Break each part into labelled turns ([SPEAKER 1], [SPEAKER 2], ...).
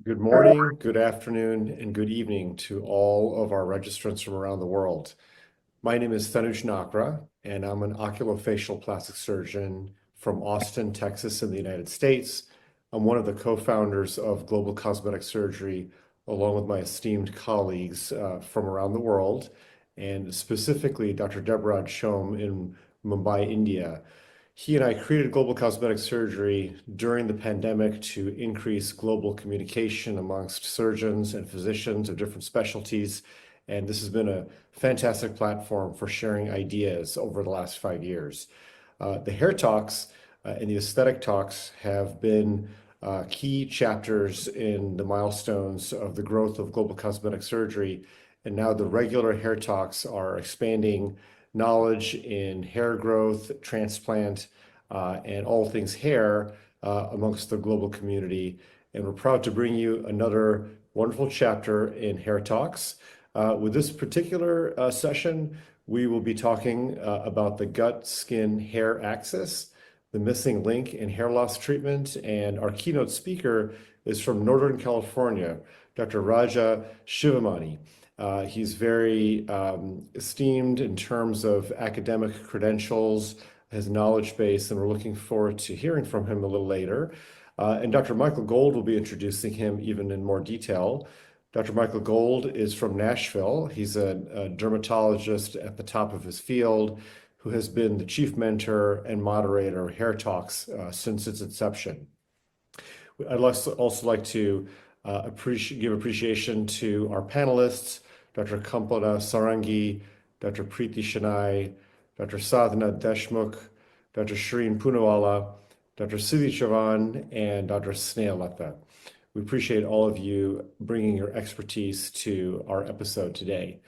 [SPEAKER 1] Good morning, good afternoon, and good evening to all of our registrants from around the world. My name is Thanuj Nakra, and I'm an oculofacial plastic surgeon from Austin, Texas, in the United States. I'm one of the co-founders of Global Cosmetic Surgery, along with my esteemed colleagues from around the world, and specifically Dr. Debaraj Shom in Mumbai, India. He and I created Global Cosmetic Surgery during the pandemic to increase global communication amongst surgeons and physicians of different specialties. And this has been a fantastic platform for sharing ideas over the last 5 years. The Hair Talks and the Aesthetic Talks have been key chapters in the milestones of the growth of global cosmetic surgery. And now the regular Hair Talks are expanding knowledge in hair growth, transplant, and all things hair amongst the global community. And we're proud to bring you another wonderful chapter in Hair Talks. With this particular session, we will be talking about the gut-skin hair axis, the missing link in hair loss treatment, and our keynote speaker is from Northern California, Dr. Raja Sivamani. He's very esteemed in terms of academic credentials, his knowledge base, and we're looking forward to hearing from him a little later. And Dr. Michael Gold will be introducing him even in more detail. Dr. Michael Gold is from Nashville. He's a dermatologist at the top of his field who has been the chief mentor and moderator of Hair Talks since its inception. I'd also like to give appreciation to our panelists, Dr. Kampana Sarangi, Dr. Preeti Shenoy, Dr. Sadhana Deshmukh, Dr. Shireen Poonawalla, Dr. Siddhi Chavan, and Dr. Snehal. We appreciate all of you bringing your expertise to our episode today.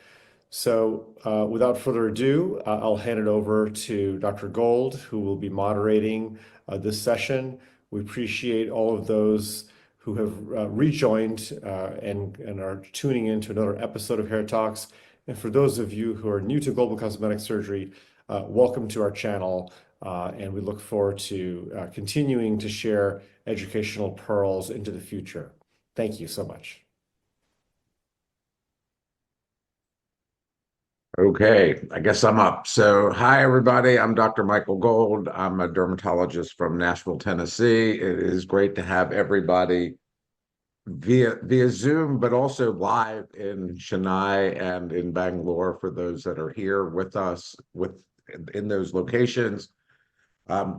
[SPEAKER 1] So without further ado, I'll hand it over to Dr. Gold, who will be moderating this session. We appreciate all of those who have rejoined and are tuning in to another episode of Hair Talks. And for those of you who are new to Global Cosmetic Surgery, welcome to our channel. And we look forward to continuing to share educational pearls into the future. Thank you so much.
[SPEAKER 2] Okay, I guess I'm up. So, hi, everybody. I'm Dr. Michael Gold. I'm a dermatologist from Nashville, Tennessee. It is great to have everybody via Zoom, but also live in Chennai and in Bangalore for those that are here with us in those locations.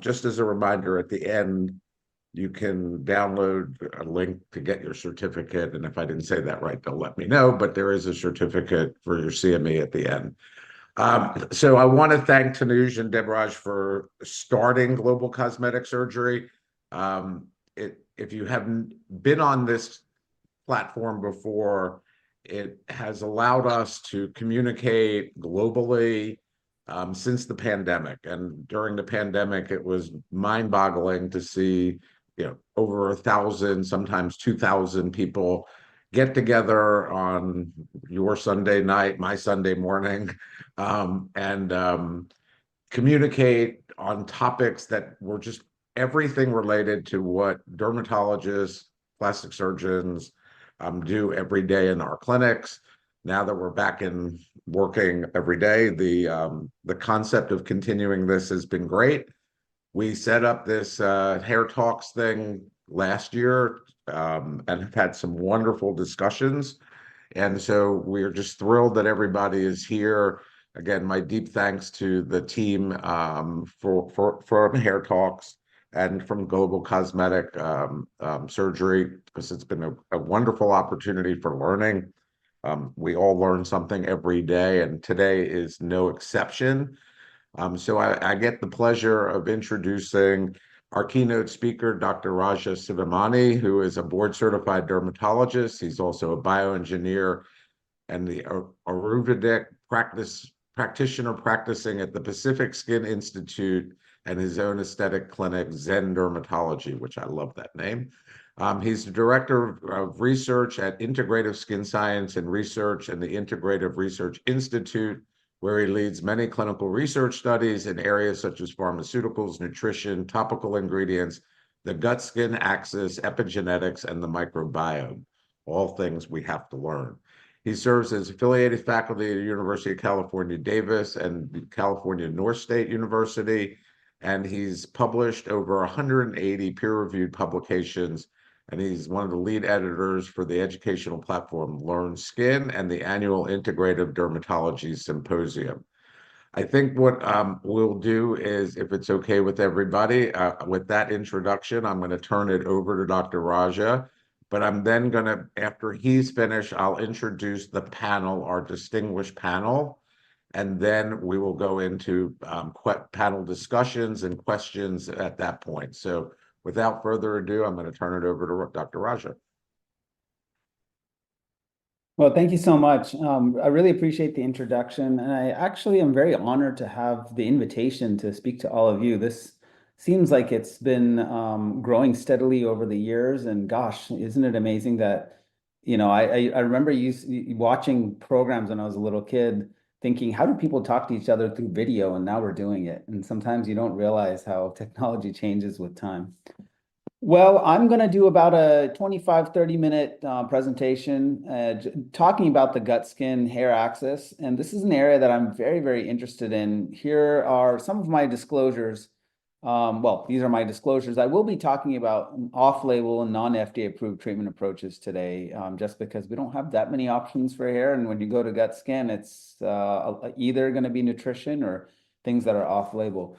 [SPEAKER 2] Just as a reminder, at the end, you can download a link to get your certificate. And if I didn't say that right, they'll let me know. But there is a certificate for your CME at the end. So I want to thank Tanuj and Debaraj for starting Global Cosmetic Surgery. If you haven't been on this platform before, it has allowed us to communicate globally since the pandemic. And during the pandemic, it was mind-boggling to see over 1,000, sometimes 2,000 people get together on your Sunday night, my Sunday morning, and communicate on topics that were just everything related to what dermatologists, plastic surgeons do every day in our clinics. Now that we're back in working every day, the concept of continuing this has been great. We set up this Hair Talks thing last year and have had some wonderful discussions. And so we're just thrilled that everybody is here. Again, my deep thanks to the team for Hair Talks and from Global Cosmetic Surgery, because it's been a wonderful opportunity for learning. We all learn something every day, and today is no exception. So I get the pleasure of introducing our keynote speaker, Dr. Raja Sivamani, who is a board-certified dermatologist. He's also a bioengineer and the Ayurvedic practitioner practicing at the Pacific Skin Institute and his own aesthetic clinic, Zen Dermatology, which I love that name. He's the director of research at Integrative Skin Science and Research and the Integrative Research Institute, where he leads many clinical research studies in areas such as pharmaceuticals, nutrition, topical ingredients, the gut-skin axis, epigenetics, and the microbiome, all things we have to learn. He serves as affiliated faculty at the University of California, Davis and California North State University, and he's published over 180 peer-reviewed publications, and he's one of the lead editors for the educational platform Learn Skin and the annual Integrative Dermatology Symposium. I think what we'll do is, if it's okay with everybody, with that introduction, I'm going to turn it over to Dr. Raja. But I'm then going to, after he's finished, I'll introduce the panel, our distinguished panel, and then we will go into panel discussions and questions at that point. So without further ado, I'm going to turn it over to Dr. Raja.
[SPEAKER 3] Well, thank you so much. I really appreciate the introduction, and I actually am very honored to have the invitation to speak to all of you. This seems like it's been growing steadily over the years, and gosh, isn't it amazing that, I remember watching programs when I was a little kid, thinking, how do people talk to each other through video? And now we're doing it. And sometimes you don't realize how technology changes with time. Well, I'm going to do about a 25-30 minute presentation talking about the gut skin hair axis. And this is an area that I'm very, very interested in. Here are some of my disclosures. Well, these are my disclosures. I will be talking about off-label and non-FDA approved treatment approaches today, just because we don't have that many options for hair. And when you go to gut skin, it's either going to be nutrition or things that are off-label.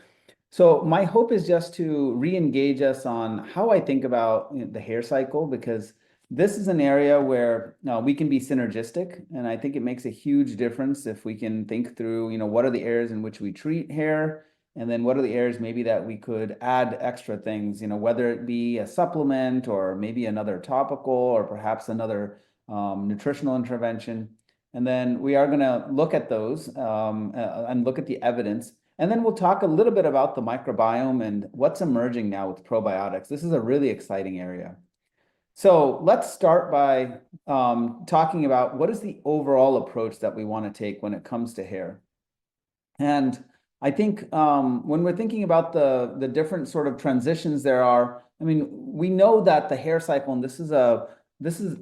[SPEAKER 3] So my hope is just to re-engage us on how I think about the hair cycle, because this is an area where we can be synergistic, and I think it makes a huge difference if we can think through, what are the areas in which we treat hair, and then what are the areas maybe that we could add extra things, whether it be a supplement or maybe another topical or perhaps another nutritional intervention. And then we are going to look at those and look at the evidence. And then we'll talk a little bit about the microbiome and what's emerging now with probiotics. This is a really exciting area. So let's start by talking about what is the overall approach that we want to take when it comes to hair. And I think when we're thinking about the different sort of transitions there are, we know that the hair cycle, and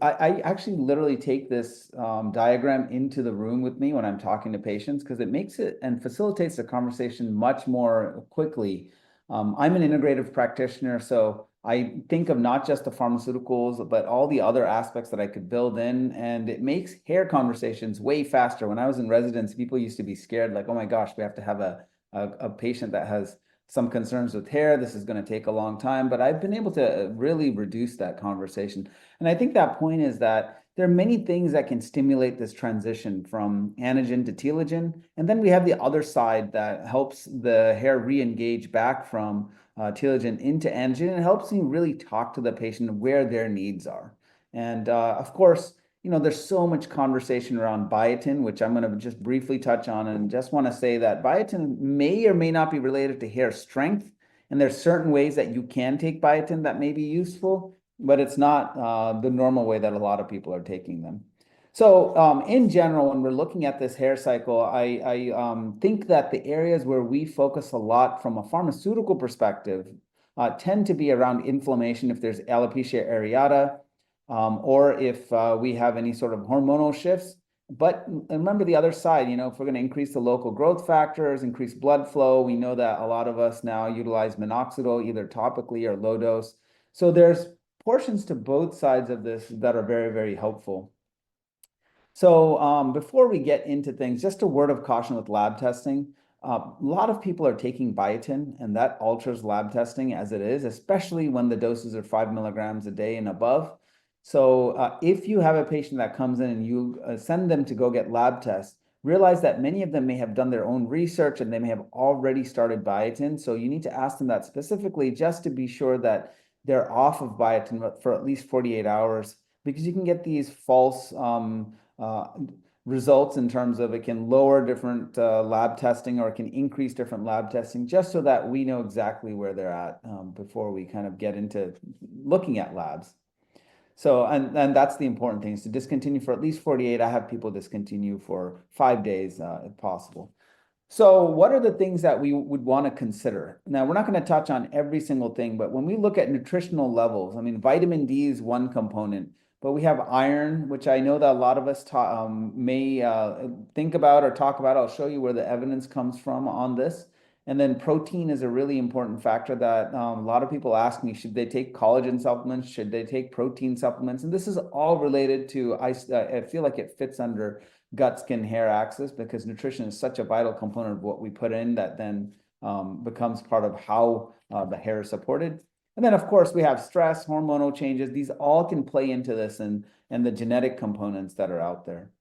[SPEAKER 3] I actually literally take this diagram into the room with me when I'm talking to patients, because it makes it and facilitates the conversation much more quickly. I'm an integrative practitioner, so I think of not just the pharmaceuticals, but all the other aspects that I could build in, and it makes hair conversations way faster. When I was in residency, people used to be scared, like, oh my gosh, we have to have a patient that has some concerns with hair. This is going to take a long time, but I've been able to really reduce that conversation. And I think that point is that there are many things that can stimulate this transition from anagen to telogen. And then we have the other side that helps the hair re-engage back from telogen into anagen, and helps you really talk to the patient where their needs are. And of course, there's so much conversation around biotin, which I'm going to just briefly touch on, and just want to say that biotin may or may not be related to hair strength. And there's certain ways that you can take biotin that may be useful, but it's not the normal way that a lot of people are taking them. So in general, when we're looking at this hair cycle, I think that the areas where we focus a lot from a pharmaceutical perspective tend to be around inflammation, if there's alopecia areata, or if we have any sort of hormonal shifts. But remember the other side, if we're going to increase the local growth factors, increase blood flow, we know that a lot of us now utilize minoxidil, either topically or low dose. So there's portions to both sides of this that are very, very helpful. So before we get into things, just a word of caution with lab testing. A lot of people are taking biotin, and that alters lab testing as it is, especially when the doses are 5 milligrams a day and above. So if you have a patient that comes in and you send them to go get lab tests, realize that many of them may have done their own research and they may have already started biotin. So you need to ask them that specifically, just to be sure that they're off of biotin for at least 48 hours, because you can get these false results in terms of it can lower different lab testing, or it can increase different lab testing, just so that we know exactly where they're at before we kind of get into looking at labs. So, and that's the important thing, is to discontinue for at least 48. I have people discontinue for 5 days if possible. So what are the things that we would want to consider? Now, we're not going to touch on every single thing, but when we look at nutritional levels, I mean, vitamin D is one component, but we have iron, which I know that a lot of us may think about or talk about. I'll show you where the evidence comes from on this. And then protein is a really important factor that a lot of people ask me, should they take collagen supplements? Should they take protein supplements? And this is all related to, I feel like it fits under gut, skin, hair axis, because nutrition is such a vital component of what we put in that then becomes part of how the hair is supported. And then, of course, we have stress, hormonal changes. These all can play into this and the genetic components that are out there.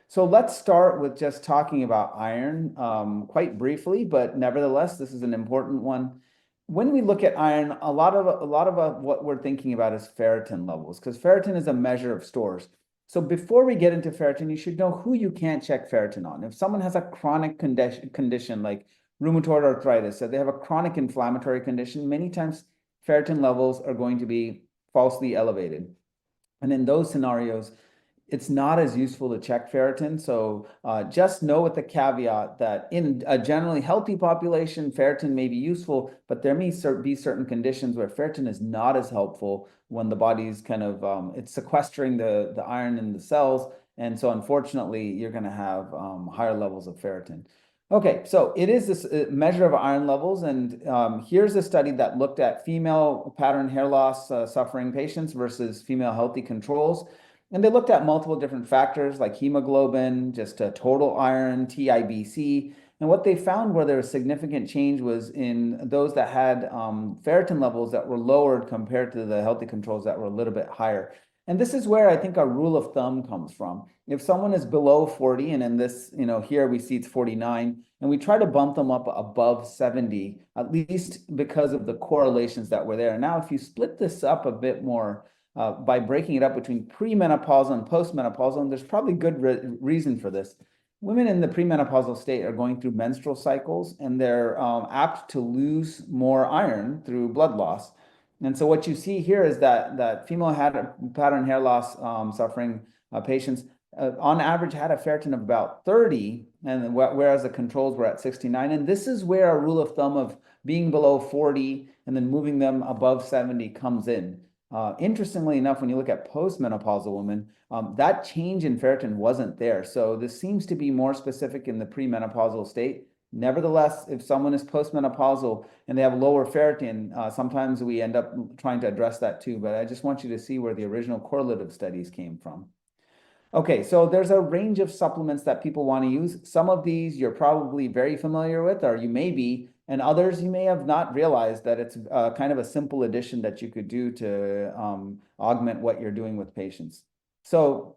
[SPEAKER 3] So let's start with just talking about iron quite briefly, but nevertheless, this is an important one. When we look at iron, a lot of what we're thinking about is ferritin levels, because ferritin is a measure of stores. So before we get into ferritin, you should know who you can't check ferritin on. If someone has a chronic condition like rheumatoid arthritis, so they have a chronic inflammatory condition, many times ferritin levels are going to be falsely elevated. And in those scenarios, it's not as useful to check ferritin. So just know with the caveat that in a generally healthy population, ferritin may be useful, but there may be certain conditions where ferritin is not as helpful when the body's kind of, it's sequestering the iron in the cells. And so unfortunately, you're going to have higher levels of ferritin. Okay, so it is this measure of iron levels. And here's a study that looked at female pattern hair loss suffering patients versus female healthy controls. And they looked at multiple different factors like hemoglobin, just total iron, TIBC. And what they found where there was significant change was in those that had ferritin levels that were lowered compared to the healthy controls that were a little bit higher. And this is where I think our rule of thumb comes from. If someone is below 40, and in this, here we see it's 49, and we try to bump them up above 70, at least because of the correlations that were there. Now, if you split this up a bit more, by breaking it up between premenopausal and postmenopausal, and there's probably good reason for this. Women in the premenopausal state are going through menstrual cycles, and they're apt to lose more iron through blood loss. And so what you see here is that female pattern hair loss suffering patients on average had a ferritin of about 30, and whereas the controls were at 69. And this is where our rule of thumb of being below 40 and then moving them above 70 comes in. Interestingly enough, when you look at postmenopausal women, that change in ferritin wasn't there. So this seems to be more specific in the premenopausal state. Nevertheless, if someone is postmenopausal and they have lower ferritin, sometimes we end up trying to address that too. But I just want you to see where the original correlative studies came from. Okay, so there's a range of supplements that people want to use. Some of these you're probably very familiar with, or you may be, and others you may have not realized that it's kind of a simple addition that you could do to augment what you're doing with patients. So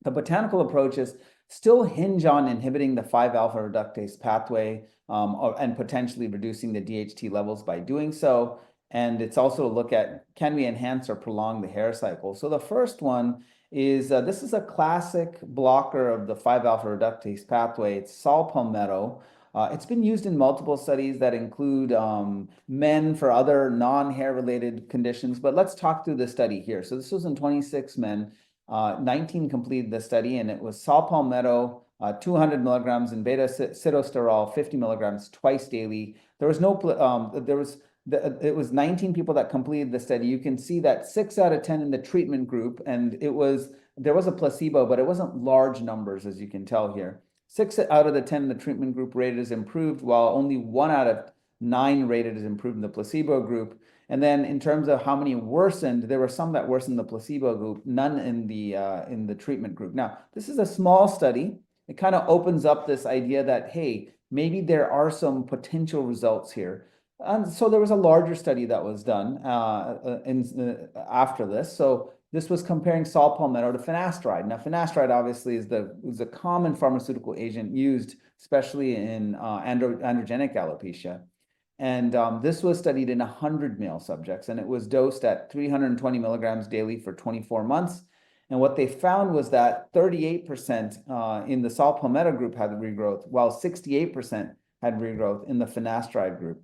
[SPEAKER 3] the botanical approaches still hinge on inhibiting the 5-alpha reductase pathway and potentially reducing the DHT levels by doing so. And it's also to look at, can we enhance or prolong the hair cycle? So the first one is, this is a classic blocker of the 5-alpha reductase pathway. It's saw palmetto. It's been used in multiple studies that include men for other non-hair related conditions, but let's talk through the study here. So this was in 26 men, 19 completed the study, and it was saw palmetto, 200 milligrams, and beta sitosterol, 50 milligrams twice daily. There was no, it was 19 people that completed the study. You can see that 6 out of 10 in the treatment group, and there was a placebo, but it wasn't large numbers, as you can tell here. 6 out of the 10 in the treatment group rated as improved, while only 1 out of 9 rated as improved in the placebo group. And then in terms of how many worsened, there were some that worsened the placebo group, none in the treatment group. Now, this is a small study. It kind of opens up this idea that, hey, maybe there are some potential results here. And so there was a larger study that was done after this. So this was comparing saw palmetto to finasteride. Now, finasteride obviously is a common pharmaceutical agent used, especially in androgenic alopecia. And this was studied in 100 male subjects, and it was dosed at 320 milligrams daily for 24 months. And what they found was that 38% in the saw palmetto group had regrowth, while 68% had regrowth in the finasteride group,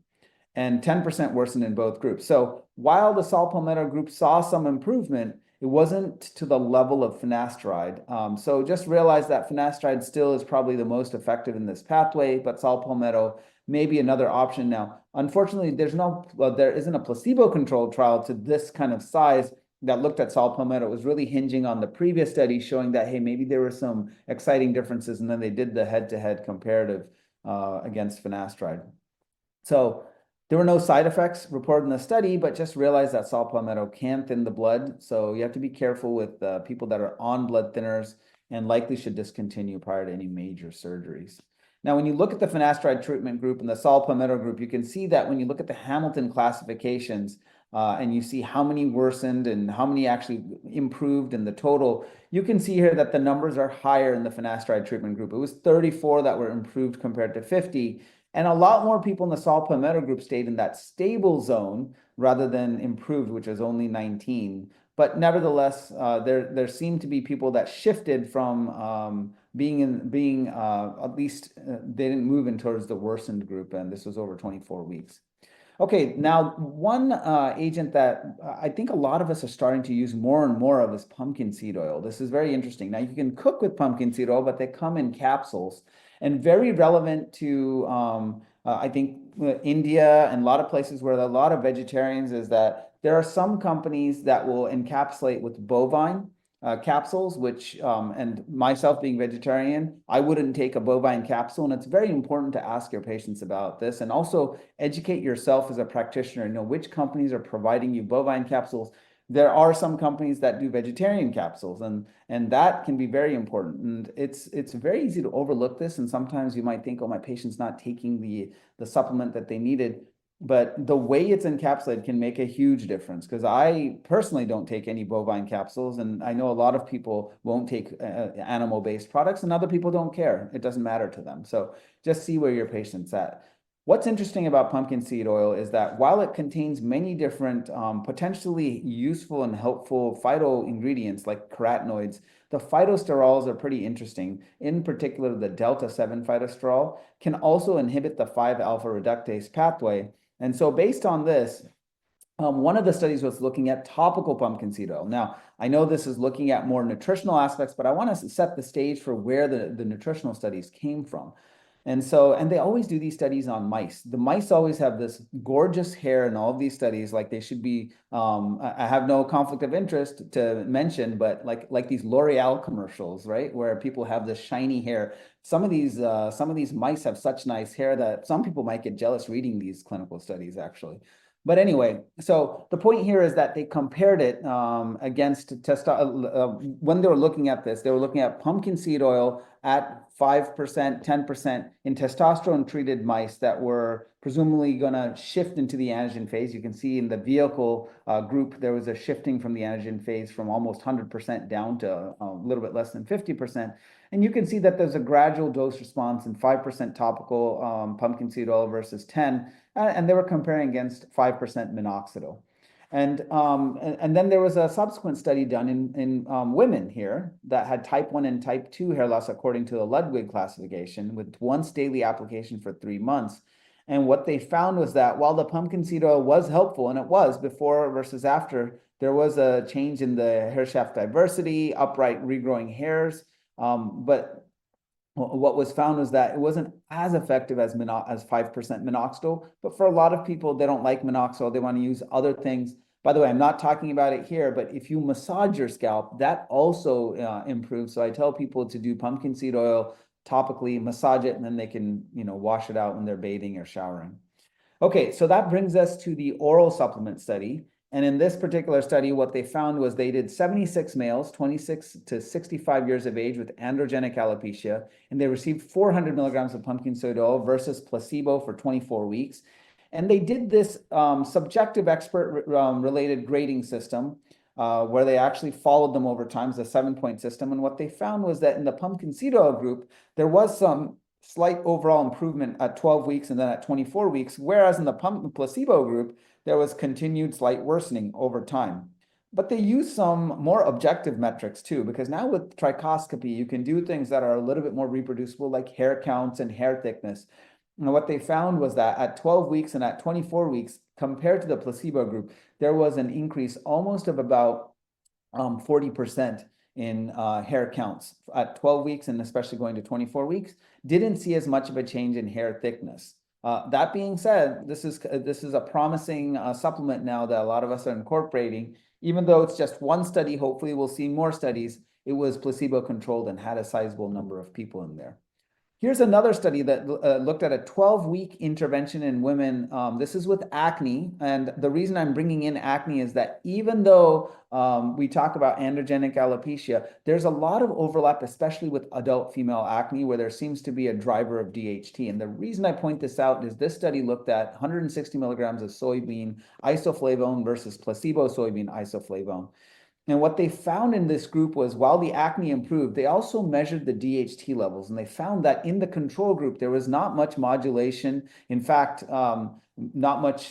[SPEAKER 3] and 10% worsened in both groups. So while the saw palmetto group saw some improvement, it wasn't to the level of finasteride. So just realize that finasteride still is probably the most effective in this pathway, but saw palmetto may be another option. Now, unfortunately, there isn't a placebo-controlled trial to this kind of size that looked at saw palmetto. It was really hinging on the previous study showing that, hey, maybe there were some exciting differences, and then they did the head-to-head comparative against finasteride. So there were no side effects reported in the study, but just realize that saw palmetto can thin the blood. So you have to be careful with people that are on blood thinners and likely should discontinue prior to any major surgeries. Now, when you look at the finasteride treatment group and the saw palmetto group, you can see that when you look at the Hamilton classifications and you see how many worsened and how many actually improved in the total, you can see here that the numbers are higher in the finasteride treatment group. It was 34 that were improved compared to 50. And a lot more people in the saw palmetto group stayed in that stable zone rather than improved, which is only 19. But nevertheless, there seemed to be people that shifted from being at least they didn't move in towards the worsened group, and this was over 24 weeks. Okay, now one agent that I think a lot of us are starting to use more and more of is pumpkin seed oil. This is very interesting. Now you can cook with pumpkin seed oil, but they come in capsules, and very relevant to I think India and a lot of places where there are a lot of vegetarians is that there are some companies that will encapsulate with bovine capsules, which, and myself being vegetarian, I wouldn't take a bovine capsule. And it's very important to ask your patients about this and also educate yourself as a practitioner, know which companies are providing you bovine capsules. There are some companies that do vegetarian capsules, and that can be very important. And it's very easy to overlook this. And sometimes you might think, oh, my patient's not taking the supplement that they needed. But the way it's encapsulated can make a huge difference, because I personally don't take any bovine capsules, and I know a lot of people won't take animal-based products, and other people don't care. It doesn't matter to them. So just see where your patient's at. What's interesting about pumpkin seed oil is that while it contains many different potentially useful and helpful phyto ingredients like carotenoids, the phytosterols are pretty interesting. In particular, the delta-7 phytosterol can also inhibit the 5-alpha reductase pathway. And so based on this, one of the studies was looking at topical pumpkin seed oil. Now, I know this is looking at more nutritional aspects, but I want to set the stage for where the nutritional studies came from. And they always do these studies on mice. The mice always have this gorgeous hair in all of these studies, like they should be, I have no conflict of interest to mention, but like these L'Oreal commercials, right? Where people have this shiny hair. Some of these mice have such nice hair that some people might get jealous reading these clinical studies, actually. But anyway, so the point here is that they compared it against when they were looking at this, they were looking at pumpkin seed oil at 5%, 10% in testosterone-treated mice that were presumably going to shift into the anagen phase. You can see in the vehicle group, there was a shifting from the anagen phase from almost 100% down to a little bit less than 50%. And you can see that there's a gradual dose response in 5% topical pumpkin seed oil versus 10%. And they were comparing against 5% minoxidil. And then there was a subsequent study done in women here that had type 1 and type 2 hair loss according to the Ludwig classification with once daily application for 3 months. And what they found was that while the pumpkin seed oil was helpful, and it was before versus after, there was a change in the hair shaft diversity, upright regrowing hairs. But what was found was that it wasn't as effective as 5% minoxidil, but for a lot of people, they don't like minoxidil. They want to use other things. By the way, I'm not talking about it here, but if you massage your scalp, that also improves. So I tell people to do pumpkin seed oil topically, massage it, and then they can, wash it out when they're bathing or showering. Okay, so that brings us to the oral supplement study. And in this particular study, what they found was they did 76 males, 26 to 65 years of age with androgenic alopecia, and they received 400 milligrams of pumpkin seed oil versus placebo for 24 weeks. And they did this subjective expert-related grading system where they actually followed them over time as a 7-point system. And what they found was that in the pumpkin seed oil group, there was some slight overall improvement at 12 weeks and then at 24 weeks, whereas in the placebo group, there was continued slight worsening over time. But they use some more objective metrics too, because now with trichoscopy, you can do things that are a little bit more reproducible, like hair counts and hair thickness. And what they found was that at 12 weeks and at 24 weeks, compared to the placebo group, there was an increase almost of about 40% in hair counts at 12 weeks, and especially going to 24 weeks, didn't see as much of a change in hair thickness. That being said, this is a promising supplement now that a lot of us are incorporating. Even though it's just one study, hopefully we'll see more studies. It was placebo controlled and had a sizable number of people in there. Here's another study that looked at a 12-week intervention in women. This is with acne. And the reason I'm bringing in acne is that even though we talk about androgenic alopecia, there's a lot of overlap, especially with adult female acne, where there seems to be a driver of DHT. And the reason I point this out is this study looked at 160 milligrams of soybean isoflavone versus placebo soybean isoflavone. And what they found in this group was while the acne improved, they also measured the DHT levels. And they found that in the control group, there was not much modulation. In fact, not much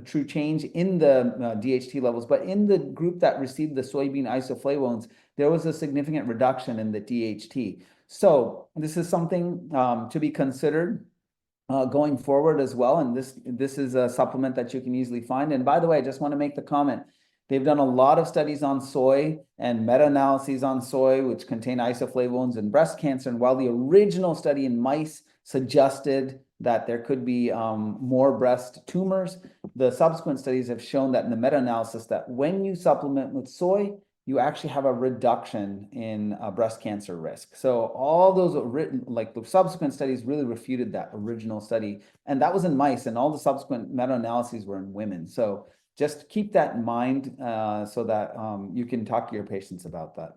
[SPEAKER 3] true change in the DHT levels. But in the group that received the soybean isoflavones, there was a significant reduction in the DHT. So this is something to be considered going forward as well. And this is a supplement that you can easily find. And by the way, I just want to make the comment. They've done a lot of studies on soy and meta-analyses on soy, which contain isoflavones in breast cancer. And while the original study in mice suggested that there could be more breast tumors, the subsequent studies have shown that in the meta-analysis that when you supplement with soy, you actually have a reduction in breast cancer risk. So all those the subsequent studies really refuted that original study. And that was in mice, and all the subsequent meta-analyses were in women. So just keep that in mind so that you can talk to your patients about that.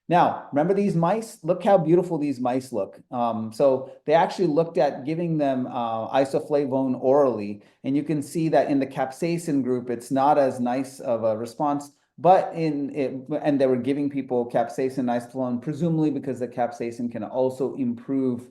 [SPEAKER 3] Now, remember these mice? Look how beautiful these mice look. So they actually looked at giving them isoflavone orally, and you can see that in the capsaicin group, it's not as nice of a response, but and they were giving people capsaicin isoflavone, presumably because the capsaicin can also improve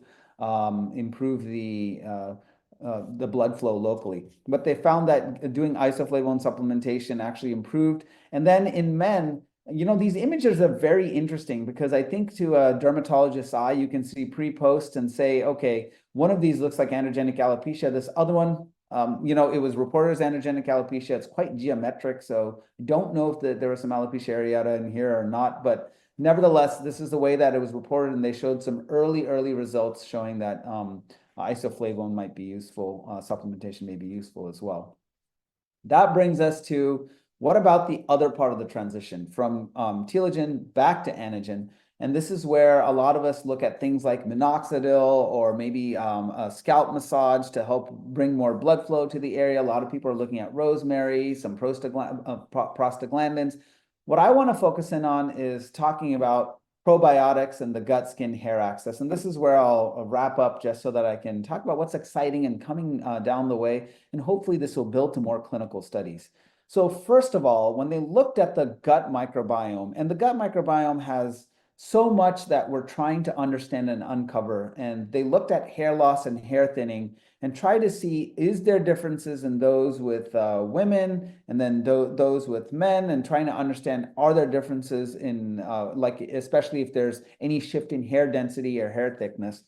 [SPEAKER 3] the blood flow locally. But they found that doing isoflavone supplementation actually improved. And then in men, you know, these images are very interesting because I think to a dermatologist's eye, you can see pre-post and say, okay, one of these looks like androgenic alopecia. This other one, you know, it was reported as androgenic alopecia. It's quite geometric. So I don't know if there was some alopecia areata in here or not, but nevertheless, this is the way that it was reported. And they showed some early results showing that isoflavone might be useful, supplementation may be useful as well. That brings us to what about the other part of the transition from telogen back to anagen? And this is where a lot of us look at things like minoxidil or maybe a scalp massage to help bring more blood flow to the area. A lot of people are looking at rosemary, some prostaglandins. What I want to focus in on is talking about probiotics and the gut, skin, hair axis. And this is where I'll wrap up just so that I can talk about what's exciting and coming down the way. And hopefully this will build to more clinical studies. So first of all, when they looked at the gut microbiome, and the gut microbiome has so much that we're trying to understand and uncover, and they looked at hair loss and hair thinning and try to see, is there differences in those with women and then those with men, and trying to understand, are there differences in like, especially if there's any shift in hair density or hair thickness.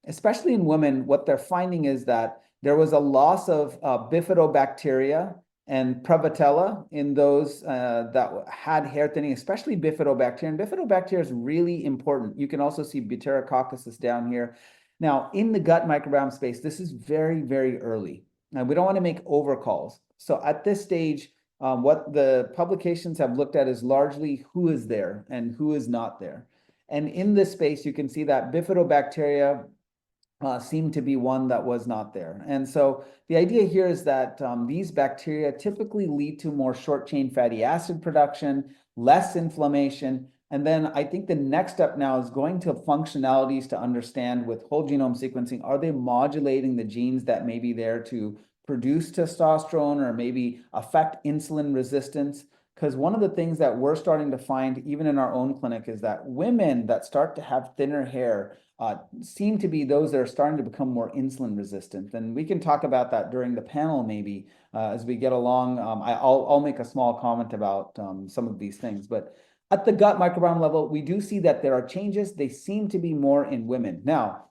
[SPEAKER 3] Especially in women, what they're finding is that there was a loss of bifidobacteria and Prevotella in those that had hair thinning, especially bifidobacteria. And bifidobacteria is really important. You can also see Butyrococcus down here. Now, in the gut microbiome space, this is very early. Now, we don't want to make overcalls. So at this stage, what the publications have looked at is largely who is there and who is not there. And in this space, you can see that bifidobacteria seemed to be one that was not there. And so the idea here is that these bacteria typically lead to more short chain fatty acid production, less inflammation. And then I think the next step now is going to functionalities to understand with whole genome sequencing, are they modulating the genes that may be there to produce testosterone or maybe affect insulin resistance? Because one of the things that we're starting to find even in our own clinic is that women that start to have thinner hair seem to be those that are starting to become more insulin resistant. And we can talk about that during the panel maybe as we get along. I'll make a small comment about some of these things. But at the gut microbiome level, we do see that there are changes. They seem to be more in women. Now,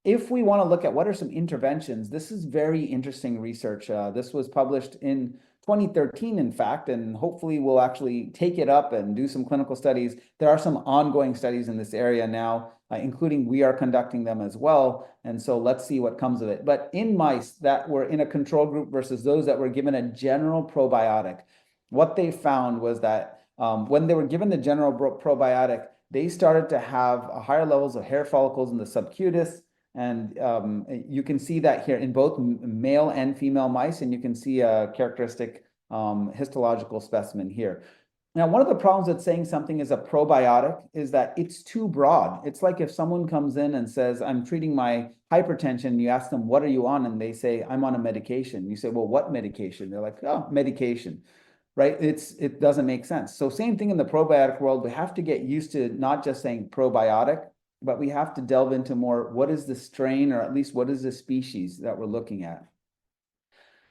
[SPEAKER 3] if we want to look at what are some interventions, this is very interesting research. This was published in 2013, in fact, and hopefully we'll actually take it up and do some clinical studies. There are some ongoing studies in this area now, including we are conducting them as well. And so let's see what comes of it. But in mice that were in a control group versus those that were given a general probiotic, what they found was that when they were given the general probiotic, they started to have higher levels of hair follicles in the subcutis. And you can see that here in both male and female mice, and you can see a characteristic histological specimen here. Now, one of the problems with saying something is a probiotic is that it's too broad. It's like if someone comes in and says, I'm treating my hypertension, you ask them, what are you on? And they say, I'm on a medication. You say, well, what medication? They're like, oh, medication, right? It doesn't make sense. So same thing in the probiotic world. We have to get used to not just saying probiotic, but we have to delve into more, what is the strain, or at least what is the species that we're looking at?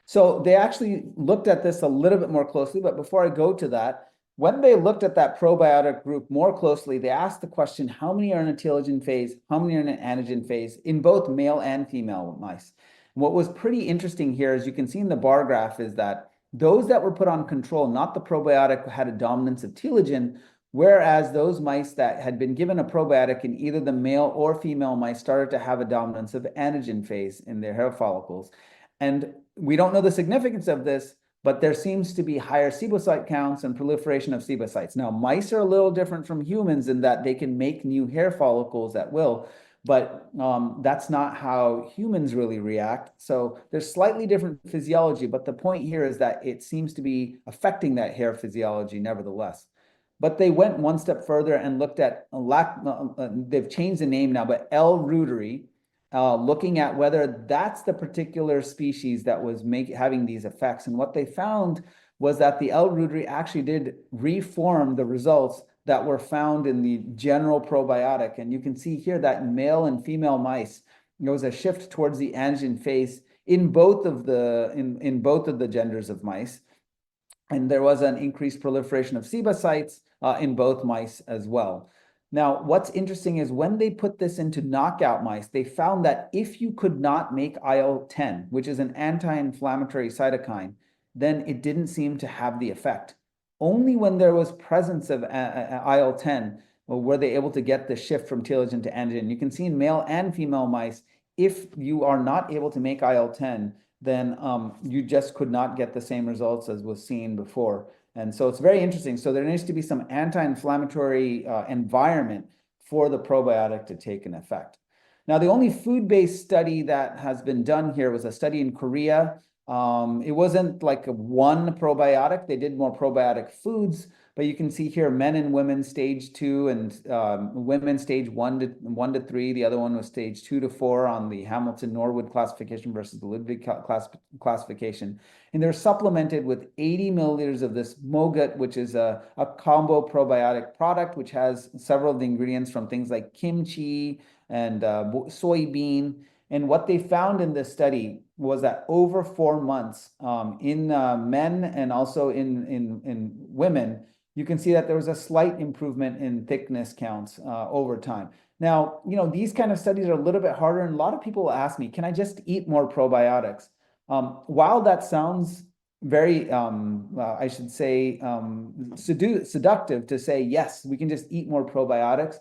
[SPEAKER 3] So they actually looked at this a little bit more closely, but before I go to that, when they looked at that probiotic group more closely, they asked the question, how many are in a telogen phase, how many are in an anagen phase in both male and female mice? What was pretty interesting here, as you can see in the bar graph, is that those that were put on control, not the probiotic, had a dominance of telogen, whereas those mice that had been given a probiotic in either the male or female mice started to have a dominance of anagen phase in their hair follicles. And we don't know the significance of this, but there seems to be higher sebocyte counts and proliferation of sebocytes. Now, mice are a little different from humans in that they can make new hair follicles at will, but that's not how humans really react. So there's slightly different physiology, but the point here is that it seems to be affecting that hair physiology nevertheless. But they went one step further and looked at, they've changed the name now, but L. reuteri, looking at whether that's the particular species that was having these effects. And what they found was that the L. reuteri actually did reform the results that were found in the general probiotic. And you can see here that in male and female mice, there was a shift towards the anagen phase in both of the genders of mice. And there was an increased proliferation of sebocytes in both mice as well. Now, what's interesting is when they put this into knockout mice, they found that if you could not make IL-10, which is an anti-inflammatory cytokine, then it didn't seem to have the effect. Only when there was presence of IL-10 were they able to get the shift from telogen to anagen. You can see in male and female mice, if you are not able to make IL-10, then you just could not get the same results as was seen before. And so it's very interesting. So there needs to be some anti-inflammatory environment for the probiotic to take an effect. Now, the only food-based study that has been done here was a study in Korea. It wasn't like one probiotic. They did more probiotic foods, but you can see here men and women stage 2 and women stage 1 to 3. The other one was stage 2 to 4 on the Hamilton-Norwood classification versus the Ludwig classification. And they're supplemented with 80 milliliters of this Mogut, which is a combo probiotic product, which has several of the ingredients from things like kimchi and soybean. And what they found in this study was that over 4 months in men and also in women, you can see that there was a slight improvement in thickness counts over time. Now, these kind of studies are a little bit harder, and a lot of people ask me, can I just eat more probiotics? While that sounds very, I should say, seductive to say, yes, we can just eat more probiotics,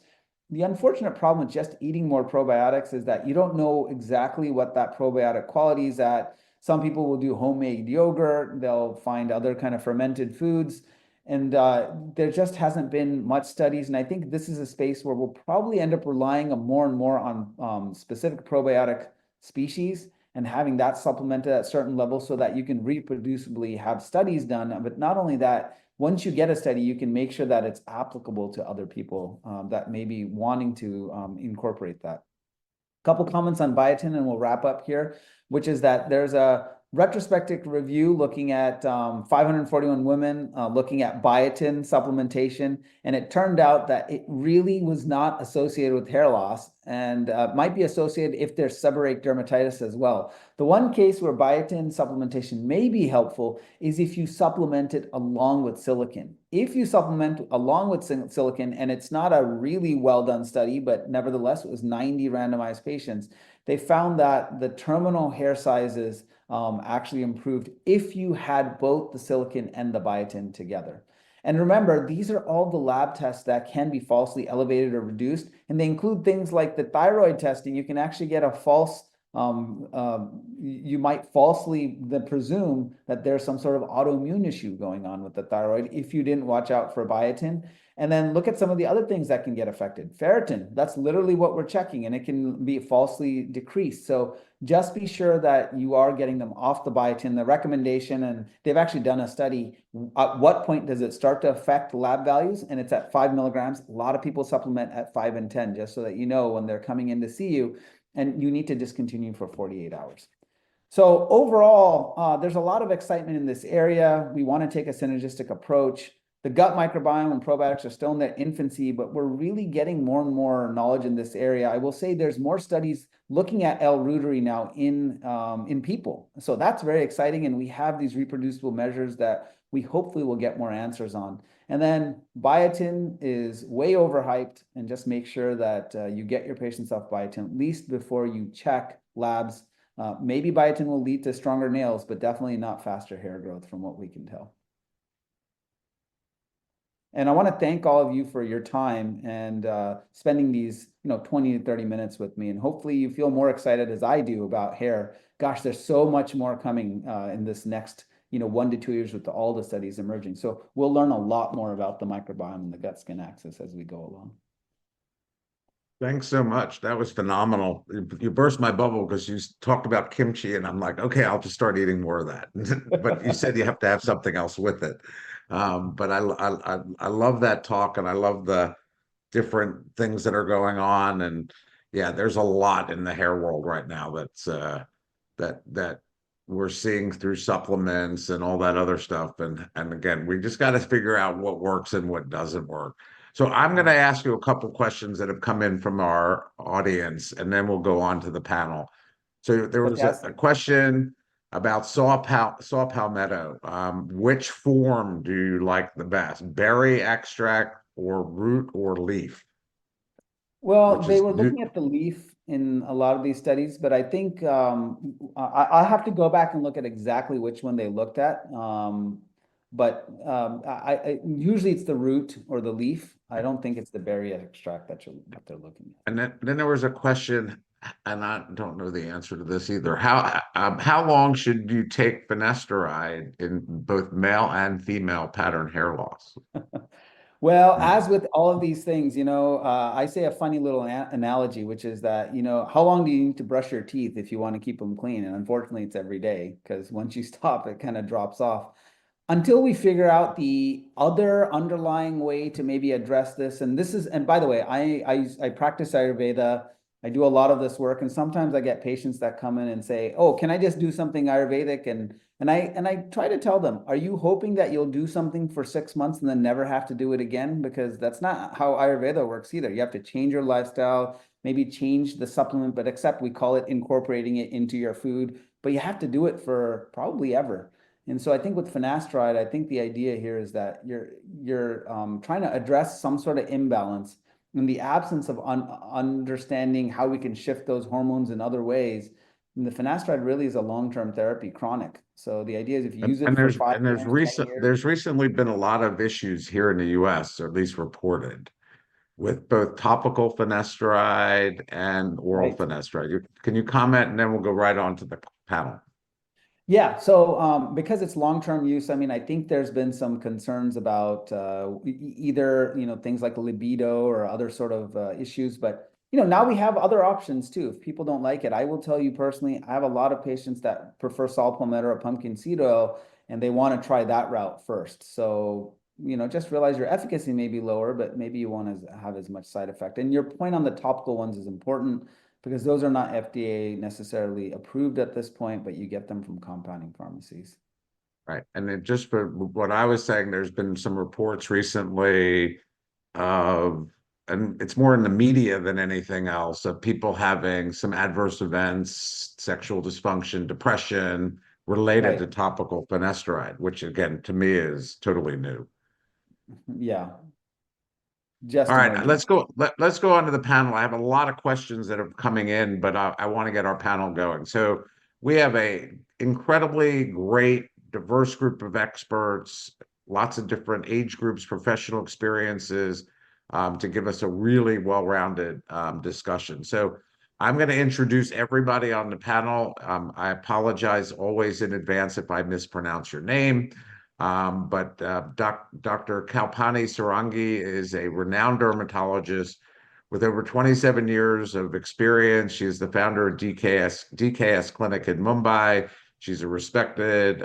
[SPEAKER 3] the unfortunate problem with just eating more probiotics is that you don't know exactly what that probiotic quality is at. Some people will do homemade yogurt. They'll find other kind of fermented foods. And there just hasn't been much studies. And I think this is a space where we'll probably end up relying more and more on specific probiotic species and having that supplemented at certain levels so that you can reproducibly have studies done. But not only that, once you get a study, you can make sure that it's applicable to other people that may be wanting to incorporate that. Couple comments on biotin, and we'll wrap up here, which is that there's a retrospective review looking at 541 women looking at biotin supplementation, and it turned out that it really was not associated with hair loss and might be associated if there's seborrheic dermatitis as well. The one case where biotin supplementation may be helpful is if you supplement it along with silicon. If you supplement along with silicon, and it's not a really well done study, but nevertheless, it was 90 randomized patients, they found that the terminal hair sizes actually improved if you had both the silicon and the biotin together. And remember, these are all the lab tests that can be falsely elevated or reduced, and they include things like the thyroid testing. You can actually get a false, you might falsely presume that there's some sort of autoimmune issue going on with the thyroid if you didn't watch out for biotin. And then look at some of the other things that can get affected. Ferritin, that's literally what we're checking, and it can be falsely decreased. So just be sure that you are getting them off the biotin. The recommendation, and they've actually done a study, at what point does it start to affect lab values? And it's at 5 milligrams. A lot of people supplement at 5 and 10, just so that you know when they're coming in to see you, and you need to discontinue for 48 hours. So overall, there's a lot of excitement in this area. We want to take a synergistic approach. The gut microbiome and probiotics are still in their infancy, but we're really getting more and more knowledge in this area. I will say there's more studies looking at L-Reuteri now in people. So that's very exciting, and we have these reproducible measures that we hopefully will get more answers on. And then biotin is way overhyped, and just make sure that you get your patients off biotin at least before you check labs. Maybe biotin will lead to stronger nails, but definitely not faster hair growth from what we can tell. And I want to thank all of you for your time and spending these 20 to 30 minutes with me. And hopefully you feel more excited as I do about hair. Gosh, there's so much more coming in this next 1 to 2 years with all the studies emerging. So we'll learn a lot more about the microbiome and the gut-skin axis as we go along.
[SPEAKER 2] Thanks so much. That was phenomenal. You burst my bubble because you talked about kimchi, and I'm like, okay, I'll just start eating more of that. But you said you have to have something else with it. But I love that talk, and I love the different things that are going on. And yeah, there's a lot in the hair world right now that's that we're seeing through supplements and all that other stuff. And again, we just got to figure out what works and what doesn't work. So I'm going to ask you a couple questions that have come in from our audience, and then we'll go on to the panel. So there was a question about saw palmetto. Which form do you like the best, berry extract or root or leaf?
[SPEAKER 3] Well, they were looking at the leaf in a lot of these studies, but I think I have to go back and look at exactly which one they looked at. But usually it's the root or the leaf. I don't think it's the berry extract that they're looking at.
[SPEAKER 2] And then there was a question, and I don't know the answer to this either. How long should you take finasteride in both male and female pattern hair loss?
[SPEAKER 3] Well, as with all of these things, I say a funny little analogy, which is that, how long do you need to brush your teeth if you want to keep them clean? And unfortunately, it's every day, because once you stop, it kind of drops off. Until we figure out the other underlying way to maybe address this. And by the way, I practice Ayurveda. I do a lot of this work, and sometimes I get patients that come in and say, "Oh, can I just do something Ayurvedic?" And I try to tell them, are you hoping that you'll do something for 6 months and then never have to do it again? Because that's not how Ayurveda works either. You have to change your lifestyle, maybe change the supplement, but except we call it incorporating it into your food. But you have to do it for probably ever. And so I think with finasteride, I think the idea here is that you're trying to address some sort of imbalance in the absence of understanding how we can shift those hormones in other ways. And the finasteride really is a long-term therapy, chronic. So the idea is if you use it for 5 years, 10 years,
[SPEAKER 2] there's recently been a lot of issues here in the U.S., or at least reported, with both topical finasteride and oral finasteride. Can you comment, and then we'll go right on to the panel?
[SPEAKER 3] Yeah, so because it's long-term use, I mean, I think there's been some concerns about either, things like libido or other sort of issues, but now we have other options too. If people don't like it, I will tell you personally, I have a lot of patients that prefer saw palmetto or pumpkin seed oil, and they want to try that route first. So, just realize your efficacy may be lower, but maybe you want to have as much side effect. And your point on the topical ones is important, because those are not FDA necessarily approved at this point, but you get them from compounding pharmacies.
[SPEAKER 2] Right. And then just for what I was saying, there's been some reports recently of, and it's more in the media than anything else, of people having some adverse events, sexual dysfunction, depression related to topical finasteride, which again, to me is totally new.
[SPEAKER 3] Yeah.
[SPEAKER 2] All right, let's go on to the panel. I have a lot of questions that are coming in, but I want to get our panel going. So We have a incredibly great, diverse group of experts, lots of different age groups, professional experiences, to give us a really well-rounded discussion. So I'm going to introduce everybody on the panel. I apologize always in advance if I mispronounce your name. But Dr. Kalpani Sarangi is a renowned dermatologist with over 27 years of experience. She is the founder of DKS Clinic in Mumbai. She's a respected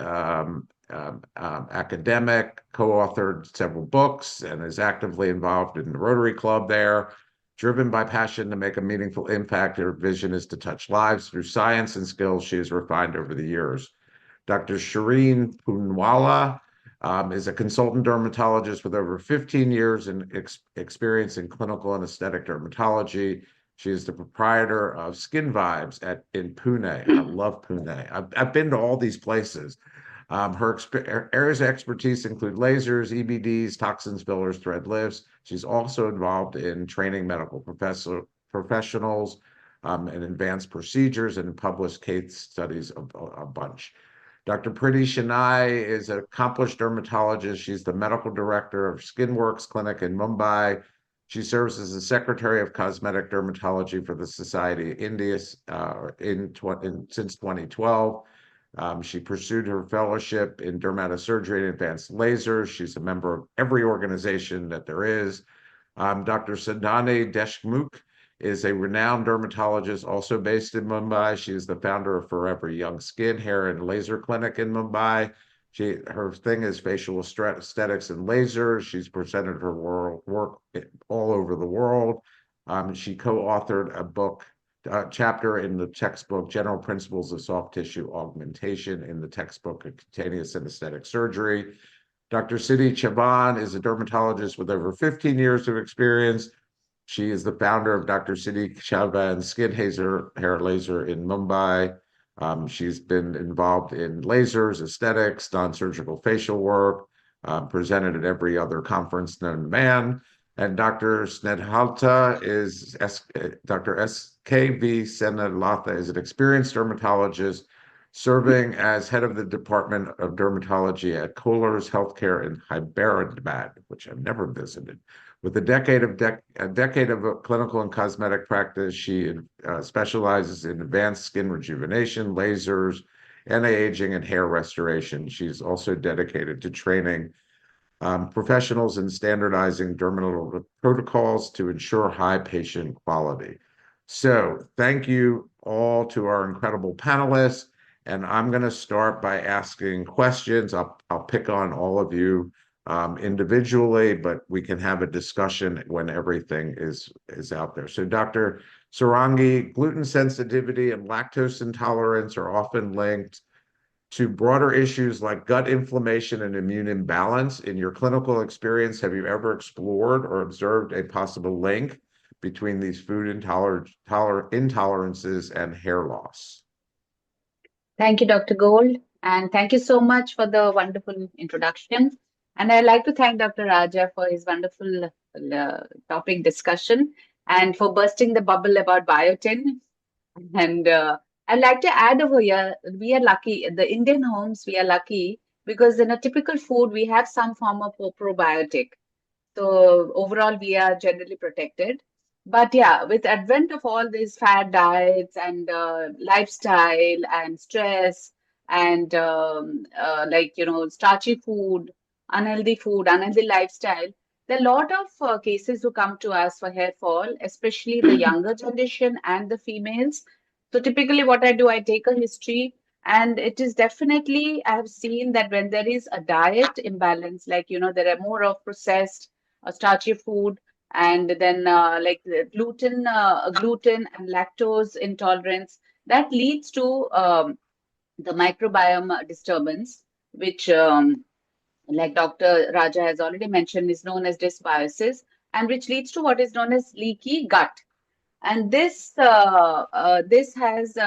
[SPEAKER 2] academic, co-authored several books, and is actively involved in the Rotary Club there. Driven by passion to make a meaningful impact, her vision is to touch lives through science and skills she has refined over the years. Dr. Shireen Poonwala is a consultant dermatologist with over 15 years in experience in clinical and aesthetic dermatology. She is the proprietor of Skin Vibes in Pune. I love Pune. I've been to all these places. Her areas of expertise include lasers, EBDs, toxins, fillers, thread lifts. She's also involved in training medical professionals in advanced procedures and published case studies a bunch. Dr. Priti Shenoy is an accomplished dermatologist. She's the medical director of Skinworks Clinic in Mumbai. She serves as the Secretary of Cosmetic Dermatology for the Society of India since 2012. She pursued her fellowship in dermatosurgery and advanced lasers. She's a member of every organization that there is. Dr. Sandhani Deshmukh is a renowned dermatologist also based in Mumbai. She is the founder of Forever Young Skin, Hair, and Laser Clinic in Mumbai. Her thing is facial aesthetics and lasers. She's presented her work all over the world. She co-authored a book chapter in the textbook General Principles of Soft Tissue Augmentation in the textbook of Cutaneous and Aesthetic Surgery. Dr. Siddhi Chavan is a dermatologist with over 15 years of experience. She is the founder of Dr. Siddhi Chavan Skin Hair Laser in Mumbai. She's been involved in lasers, aesthetics, non-surgical facial work, presented at every other conference known to man. And Dr. Snedhalta is Dr. SKV Snedhalta is an experienced dermatologist serving as head of the Department of Dermatology at Kohlers Healthcare in Hyderabad, which I've never visited. With a decade of clinical and cosmetic practice, she specializes in advanced skin rejuvenation, lasers, anti-aging, and hair restoration. She's also dedicated to training professionals in standardizing dermatological protocols to ensure high patient quality. So thank you all to our incredible panelists. And I'm going to start by asking questions. I'll pick on all of you individually, but we can have a discussion when everything is out there. So Dr. Sarangi, gluten sensitivity and lactose intolerance are often linked to broader issues like gut inflammation and immune imbalance. In your clinical experience, have you ever explored or observed a possible link between these food intolerances and hair loss?
[SPEAKER 4] Thank you, Dr. Gold, and thank you so much for the wonderful introduction. And I'd like to thank Dr. Raja for his wonderful topic discussion and for bursting the bubble about biotin. And I'd like to add over here, we are lucky, the Indian homes, we are lucky because in a typical food, we have some form of probiotic. So overall, we are generally protected. But yeah, with advent of all these fad diets and lifestyle and stress and starchy food, unhealthy lifestyle, there are a lot of cases who come to us for hair fall, especially the younger generation and the females. So typically what I do, I take a history and it is definitely, I have seen that when there is a diet imbalance, there are more of processed starchy food, and then gluten and lactose intolerance, that leads to the microbiome disturbance, which like Dr. Raja has already mentioned, is known as dysbiosis, and which leads to what is known as leaky gut. And this has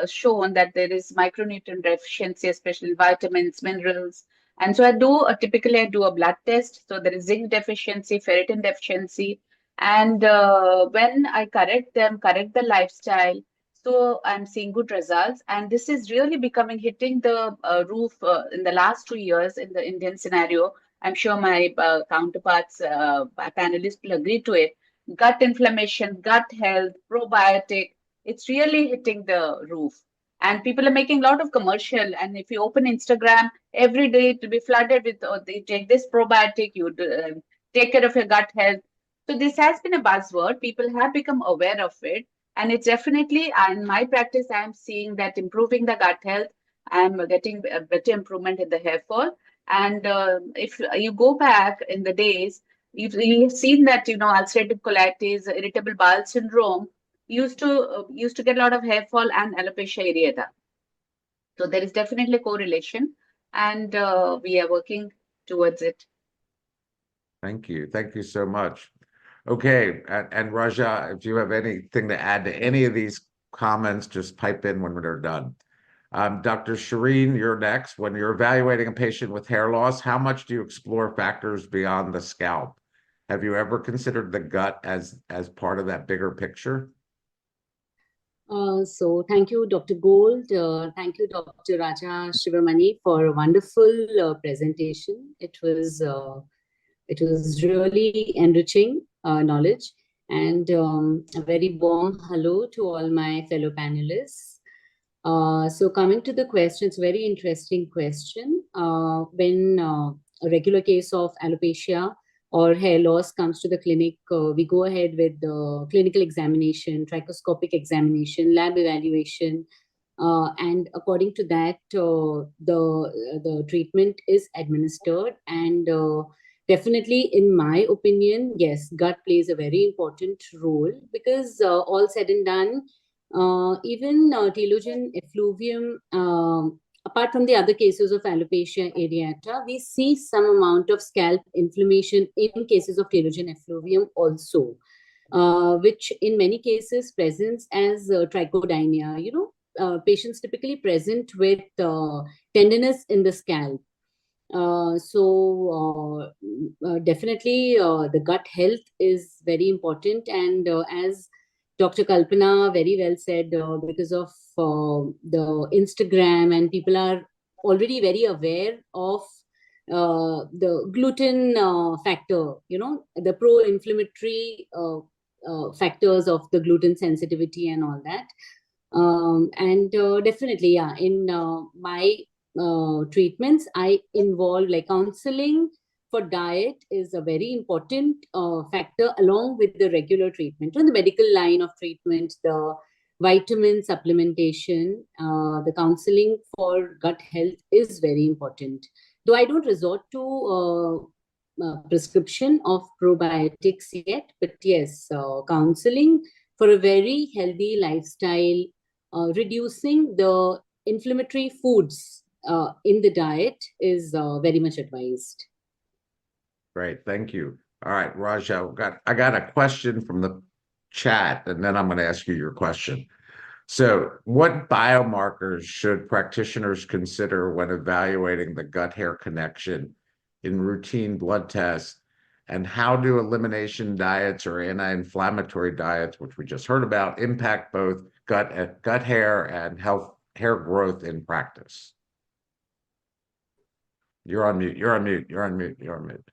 [SPEAKER 4] shown that there is micronutrient deficiency, especially vitamins, minerals. And so typically I do a blood test. So there is zinc deficiency, ferritin deficiency. And when I correct the lifestyle, So I'm seeing good results, and this is really hitting the roof in the last 2 years in the Indian scenario. I'm sure my counterparts, my panelists will agree to it. Gut inflammation, gut health, probiotic, it's really hitting the roof. And people are making a lot of commercial. And if you open Instagram, every day it will be flooded with, oh, they take this probiotic, take care of your gut health. So this has been a buzzword. People have become aware of it. And it's definitely, in my practice, I'm seeing that improving the gut health. I'm getting a better improvement in the hair fall. And if you go back in the days, you've seen that, ulcerative colitis, irritable bowel syndrome used to get a lot of hair fall and alopecia areata. So there is definitely a correlation, and we are working towards it.
[SPEAKER 2] Thank you. Thank you so much. Okay, and Raja, if you have anything to add to any of these comments, just pipe in when we're done. Dr. Shireen, you're next. When you're evaluating a patient with hair loss, how much do you explore factors beyond the scalp? Have you ever considered the gut as part of that bigger picture?
[SPEAKER 5] So thank you, Dr. Gold. Thank you, Dr. Raja Sivamani, for a wonderful presentation. It was really enriching knowledge, and a very warm hello to all my fellow panelists. So coming to the question, it's a very interesting question. When a regular case of alopecia or hair loss comes to the clinic, we go ahead with the clinical examination, trichoscopic examination, lab evaluation, and according to that, the treatment is administered. And definitely, in my opinion, yes, gut plays a very important role, because all said and done, even telogen effluvium, apart from the other cases of alopecia areata, we see some amount of scalp inflammation in cases of telogen effluvium also, which in many cases presents as trichodynia. Patients typically present with tenderness in the scalp. Definitely the gut health is very important, and as Dr. Kalpana very well said, because of the Instagram, and people are already very aware of the gluten factor, the pro-inflammatory factors of the gluten sensitivity and all that. And definitely, yeah, in my treatments, I involve like counseling for diet is a very important factor, along with the regular treatment. On the medical line of treatment, the vitamin supplementation, the counseling for gut health is very important. Though I don't resort to prescription of probiotics yet, but yes, counseling for a very healthy lifestyle, reducing the inflammatory foods in the diet is very much advised.
[SPEAKER 2] Great, thank you. All right, Raja, I got a question from the chat, and then I'm going to ask you your question. So, what biomarkers should practitioners consider when evaluating the gut-hair connection in routine blood tests? And how do elimination diets or anti-inflammatory diets, which we just heard about, impact both gut hair and hair growth in practice? You're on mute. You're on mute. You're on mute. You're on mute.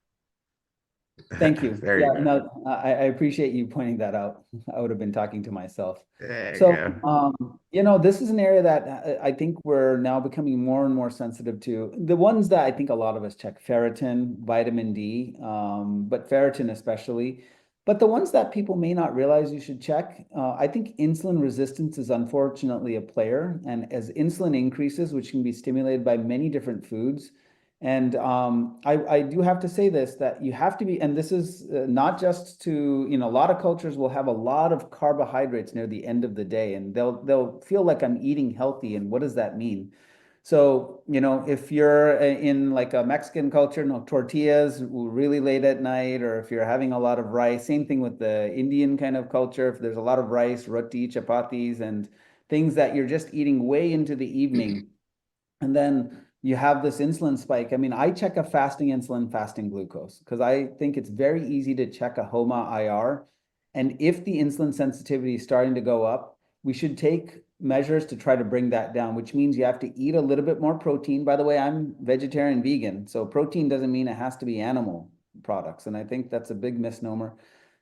[SPEAKER 3] Thank you.
[SPEAKER 2] There you go.
[SPEAKER 3] No, I appreciate you pointing that out. I would have been talking to myself.
[SPEAKER 2] There you
[SPEAKER 3] So,
[SPEAKER 2] go.
[SPEAKER 3] this is an area that I think we're now becoming more and more sensitive to. The ones that I think a lot of us check: ferritin, vitamin D, but ferritin especially. But the ones that people may not realize you should check, I think insulin resistance is unfortunately a player. And as insulin increases, which can be stimulated by many different foods, and I do have to say this, that you have to be, and this is not just to, a lot of cultures will have a lot of carbohydrates near the end of the day, and they'll feel like I'm eating healthy. And what does that mean? So, if you're in like a Mexican culture, no tortillas really late at night, or if you're having a lot of rice, same thing with the Indian kind of culture. If there's a lot of rice, roti, chapatis, and things that you're just eating way into the evening, and then you have this insulin spike. I mean, I check a fasting insulin, fasting glucose, because I think it's very easy to check a HOMA IR. And if the insulin sensitivity is starting to go up, we should take measures to try to bring that down, which means you have to eat a little bit more protein. By the way, I'm vegetarian vegan, so protein doesn't mean it has to be animal products. And I think that's a big misnomer.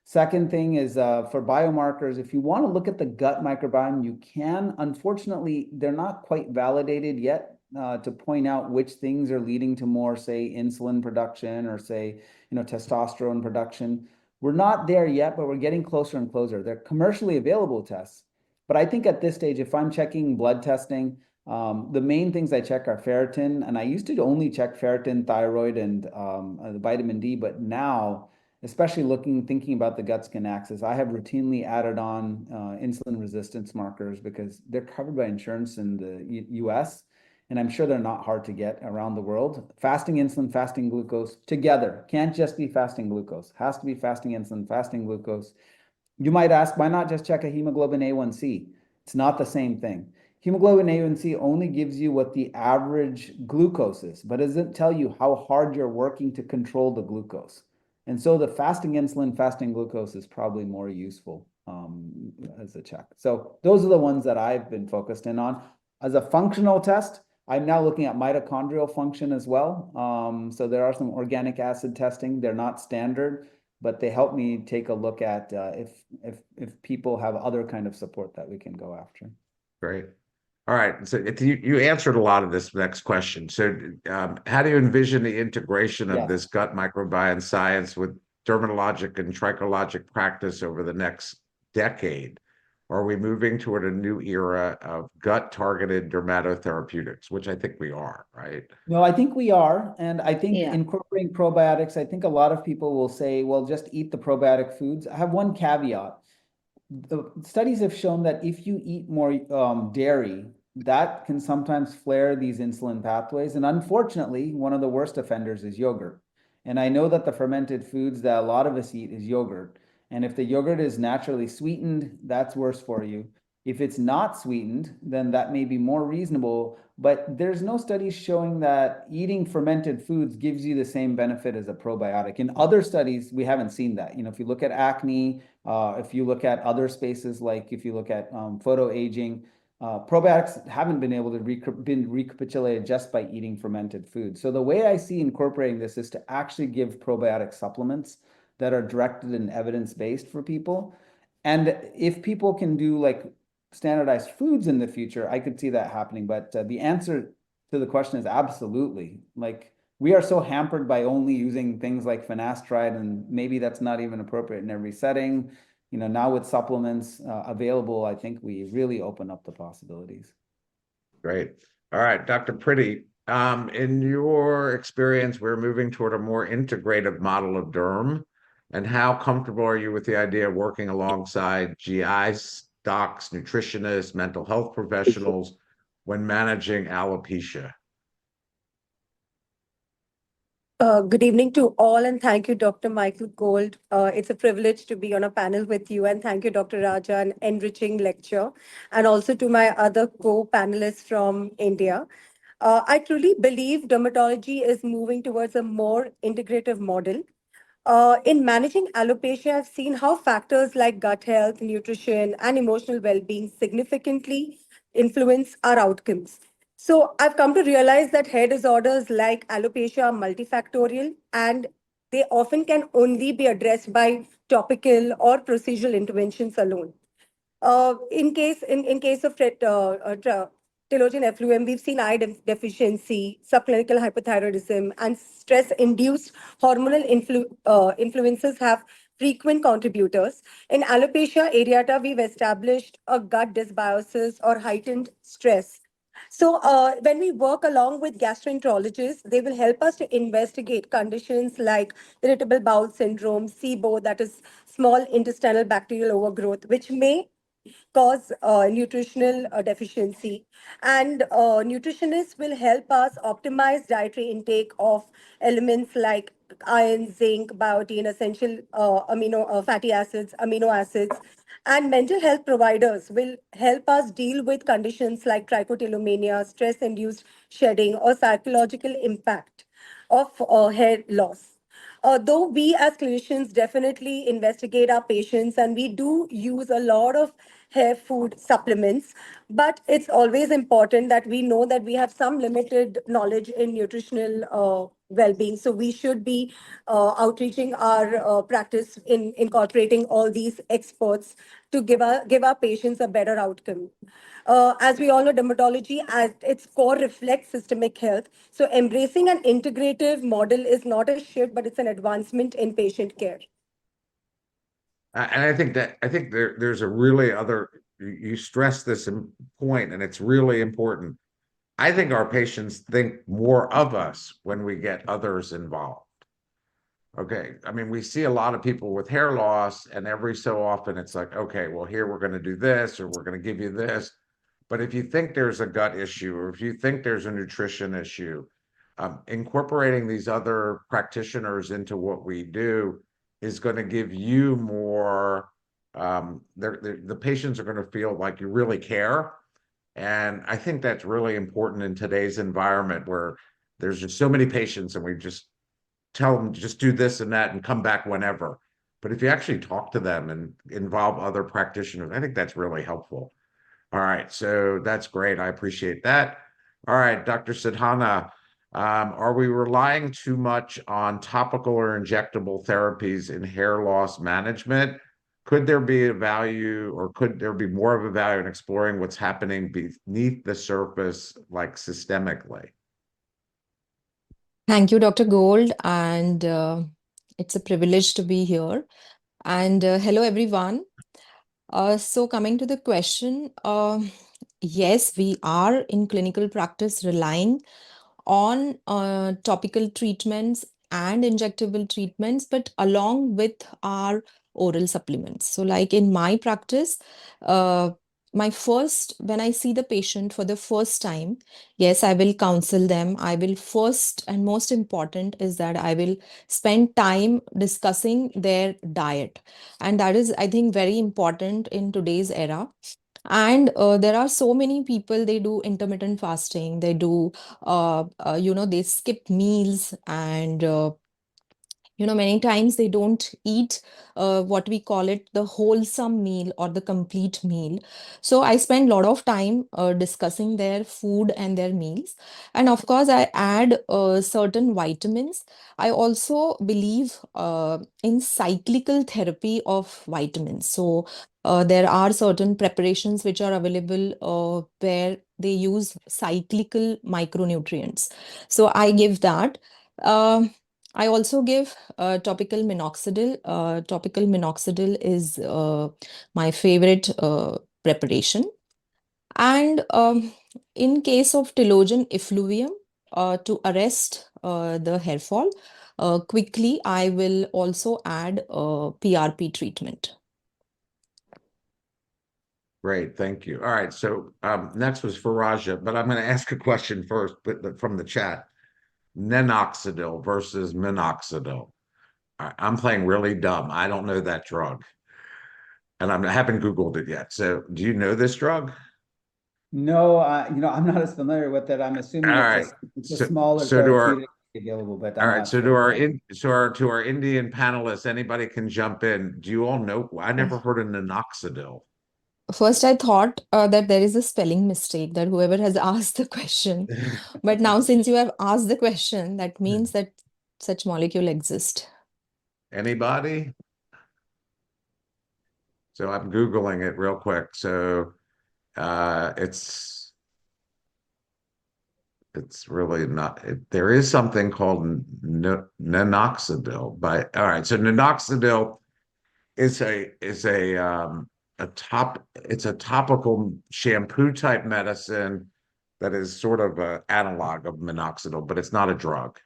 [SPEAKER 3] Second thing is for biomarkers, if you want to look at the gut microbiome, you can. Unfortunately, they're not quite validated yet to point out which things are leading to more, say, insulin production or say, testosterone production. We're not there yet, but we're getting closer and closer. They're commercially available tests. But I think at this stage, if I'm checking blood testing, the main things I check are ferritin, and I used to only check ferritin, thyroid, and the vitamin D, but now, especially thinking about the gut-skin axis, I have routinely added on insulin resistance markers because they're covered by insurance in the US, and I'm sure they're not hard to get around the world. Fasting insulin, fasting glucose together. Can't just be fasting glucose. Has to be fasting insulin, fasting glucose. You might ask, why not just check a hemoglobin A1C? It's not the same thing. Hemoglobin A1C only gives you what the average glucose is, but doesn't tell you how hard you're working to control the glucose. And so the fasting insulin, fasting glucose is probably more useful as a check. So those are the ones that I've been focused in on. As a functional test, I'm now looking at mitochondrial function as well. So there are some organic acid testing. They're not standard, but they help me take a look at if people have other kind of support that we can go after.
[SPEAKER 2] Great. All right. So you answered a lot of this next question. So how do you envision the integration of this gut microbiome science with dermatologic and trichologic practice over the next decade? Are we moving toward a new era of gut-targeted dermatotherapeutics, which I think we are, right?
[SPEAKER 3] No, I think we are. And I think incorporating probiotics, I think a lot of people will say, well, just eat the probiotic foods. I have one caveat. The studies have shown that if you eat more dairy, that can sometimes flare these insulin pathways. And unfortunately, one of the worst offenders is yogurt. And I know that the fermented foods that a lot of us eat is yogurt. And if the yogurt is naturally sweetened, that's worse for you. If it's not sweetened, then that may be more reasonable. But there's no studies showing that eating fermented foods gives you the same benefit as a probiotic. In other studies, we haven't seen that. If you look at acne, if you look at other spaces, like if you look at photoaging, probiotics haven't been able to been recapitulated just by eating fermented food. So the way I see incorporating this is to actually give probiotic supplements that are directed and evidence-based for people. And if people can do like standardized foods in the future, I could see that happening. But the answer to the question is absolutely. Like, we are so hampered by only using things like finasteride, and maybe that's not even appropriate in every setting. Now with supplements available, I think we really open up the possibilities.
[SPEAKER 2] Great. All right, Dr. Pretty, in your experience, we're moving toward a more integrative model of derm. And how comfortable are you with the idea of working alongside GIs, docs, nutritionists, mental health professionals when managing alopecia?
[SPEAKER 6] Good evening to all, and thank you, Dr. Michael Gold. It's a privilege to be on a panel with you, and thank you, Dr. Raja, an enriching lecture, and also to my other co-panelists from India. I truly believe dermatology is moving towards a more integrative model. In managing alopecia, I've seen how factors like gut health, nutrition, and emotional well-being significantly influence our outcomes. So I've come to realize that hair disorders like alopecia are multifactorial, and they often can only be addressed by topical or procedural interventions alone. In case of telogen effluent, we've seen iron deficiency, subclinical hypothyroidism, and stress-induced hormonal influences have frequent contributors. In alopecia areata, we've established a gut dysbiosis or heightened stress. So when we work along with gastroenterologists, they will help us to investigate conditions like irritable bowel syndrome, SIBO, that is small intestinal bacterial overgrowth, which may cause nutritional deficiency. And nutritionists will help us optimize dietary intake of elements like iron, zinc, biotin, essential fatty acids, amino acids. And mental health providers will help us deal with conditions like trichotillomania, stress-induced shedding, or psychological impact of hair loss. Though we as clinicians definitely investigate our patients, and we do use a lot of hair food supplements. But it's always important that we know that we have some limited knowledge in nutritional well-being. So we should be outreaching our practice in incorporating all these experts to give our patients a better outcome. As we all know, dermatology at its core reflects systemic health. So embracing an integrative model is not a shift, but it's an advancement in patient care.
[SPEAKER 2] And I think there's a really other, you stress this point, and it's really important. I think our patients think more of us when we get others involved. Okay, I mean, we see a lot of people with hair loss, and every so often it's like, okay, well, here we're going to do this, or we're going to give you this. But if you think there's a gut issue, or if you think there's a nutrition issue, incorporating these other practitioners into what we do is going to give you more. The patients are going to feel like you really care. And I think that's really important in today's environment where there's just so many patients and we just tell them just do this and that and come back whenever. But if you actually talk to them and involve other practitioners, I think that's really helpful. All right, so that's great. I appreciate that. All right, Dr. Sadhana, are we relying too much on topical or injectable therapies in hair loss management? Could there be a value, or could there be more of a value in exploring what's happening beneath the surface, like systemically?
[SPEAKER 7] Thank you, Dr. Gold, and it's a privilege to be here. And hello, everyone. So coming to the question, yes, we are in clinical practice relying on topical treatments and injectable treatments, but along with our oral supplements. So like in my practice, when I see the patient for the first time, yes, I will counsel them. I will first and most important is that I will spend time discussing their diet. And that is, I think, very important in today's era. And there are so many people, they do intermittent fasting, they do, they skip meals, and many times they don't eat what we call it the wholesome meal or the complete meal. So I spend a lot of time discussing their food and their meals. And of course, I add certain vitamins. I also believe in cyclical therapy of vitamins. So there are certain preparations which are available where they use cyclical micronutrients. So I give that. Um I also give topical minoxidil. Topical minoxidil is my favorite preparation. And in case of telogen effluvium, to arrest the hair fall quickly, I will also add PRP treatment.
[SPEAKER 2] Great, thank you. All right, so next was for Raja, but I'm going to ask a question first from the chat. Minoxidil versus minoxidil. I'm playing really dumb. I don't know that drug. And I haven't Googled it yet. So do you know this drug?
[SPEAKER 3] No, I'm not as familiar with it. I'm assuming
[SPEAKER 2] All
[SPEAKER 3] it's
[SPEAKER 2] right.
[SPEAKER 3] a smaller
[SPEAKER 2] So do our
[SPEAKER 3] therapeutic available, but
[SPEAKER 2] all
[SPEAKER 3] I'm
[SPEAKER 2] right.
[SPEAKER 3] not
[SPEAKER 2] So
[SPEAKER 3] sure.
[SPEAKER 2] to our Indian panelists, anybody can jump in. Do you all know? I never heard of minoxidil.
[SPEAKER 7] First, I thought that there is a spelling mistake, that whoever has asked the question. But now, since you have asked the question, that means that such molecule exists.
[SPEAKER 2] Anybody? So I'm Googling it real quick. So it's really not. There is something called minoxidil. But all right. So minoxidil is it's a topical shampoo type medicine that is sort of an analog of minoxidil, but it's not a drug.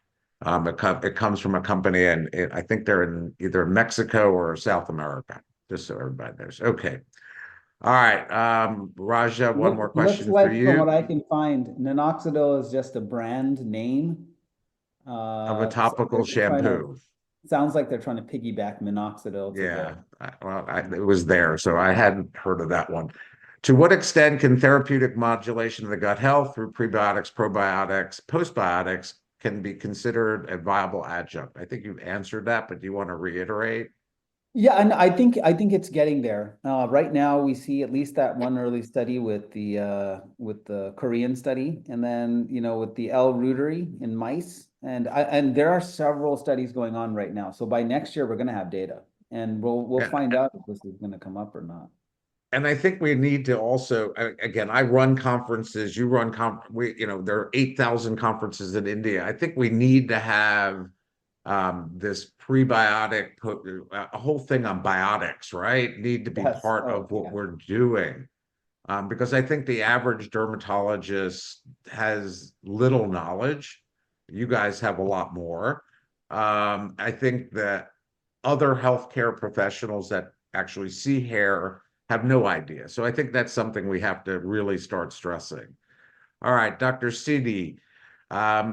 [SPEAKER 2] It comes from a company, and I think they're in either Mexico or South America, just so everybody knows. Okay. All right. Raja, one more question
[SPEAKER 3] Looks like,
[SPEAKER 2] for
[SPEAKER 3] from
[SPEAKER 2] you.
[SPEAKER 3] what I can find, minoxidil is just a brand name.
[SPEAKER 2] Of a
[SPEAKER 3] So
[SPEAKER 2] topical
[SPEAKER 3] they're trying to-
[SPEAKER 2] shampoo.
[SPEAKER 3] Sounds like they're trying to piggyback minoxidil to
[SPEAKER 2] Yeah, it was there, so I hadn't heard of that one. To what extent can therapeutic modulation of the gut health through prebiotics, probiotics, postbiotics can be considered a viable adjunct? I think you've answered that, but do you want to reiterate?
[SPEAKER 3] Yeah, and I think it's getting there. Right now, we see at least that one early study with the Korean study, and then with the L-Reuteri in mice, and there are several studies going on right now. So by next year, we're going to have data, and we'll
[SPEAKER 2] Yeah.
[SPEAKER 3] find out if this is going to come up or not.
[SPEAKER 2] And I think we need to also, again, I run conferences, you run there are 8,000 conferences in India. I think we need to have this prebiotic, a whole thing on biotics, right? Need to be
[SPEAKER 3] Yes.
[SPEAKER 2] part
[SPEAKER 3] Oh,
[SPEAKER 2] of what
[SPEAKER 3] yeah.
[SPEAKER 2] we're doing. Because I think the average dermatologist has little knowledge. You guys have a lot more. I think that other healthcare professionals that actually see hair have no idea. So I think that's something we have to really start stressing. All right, Dr. Sidi,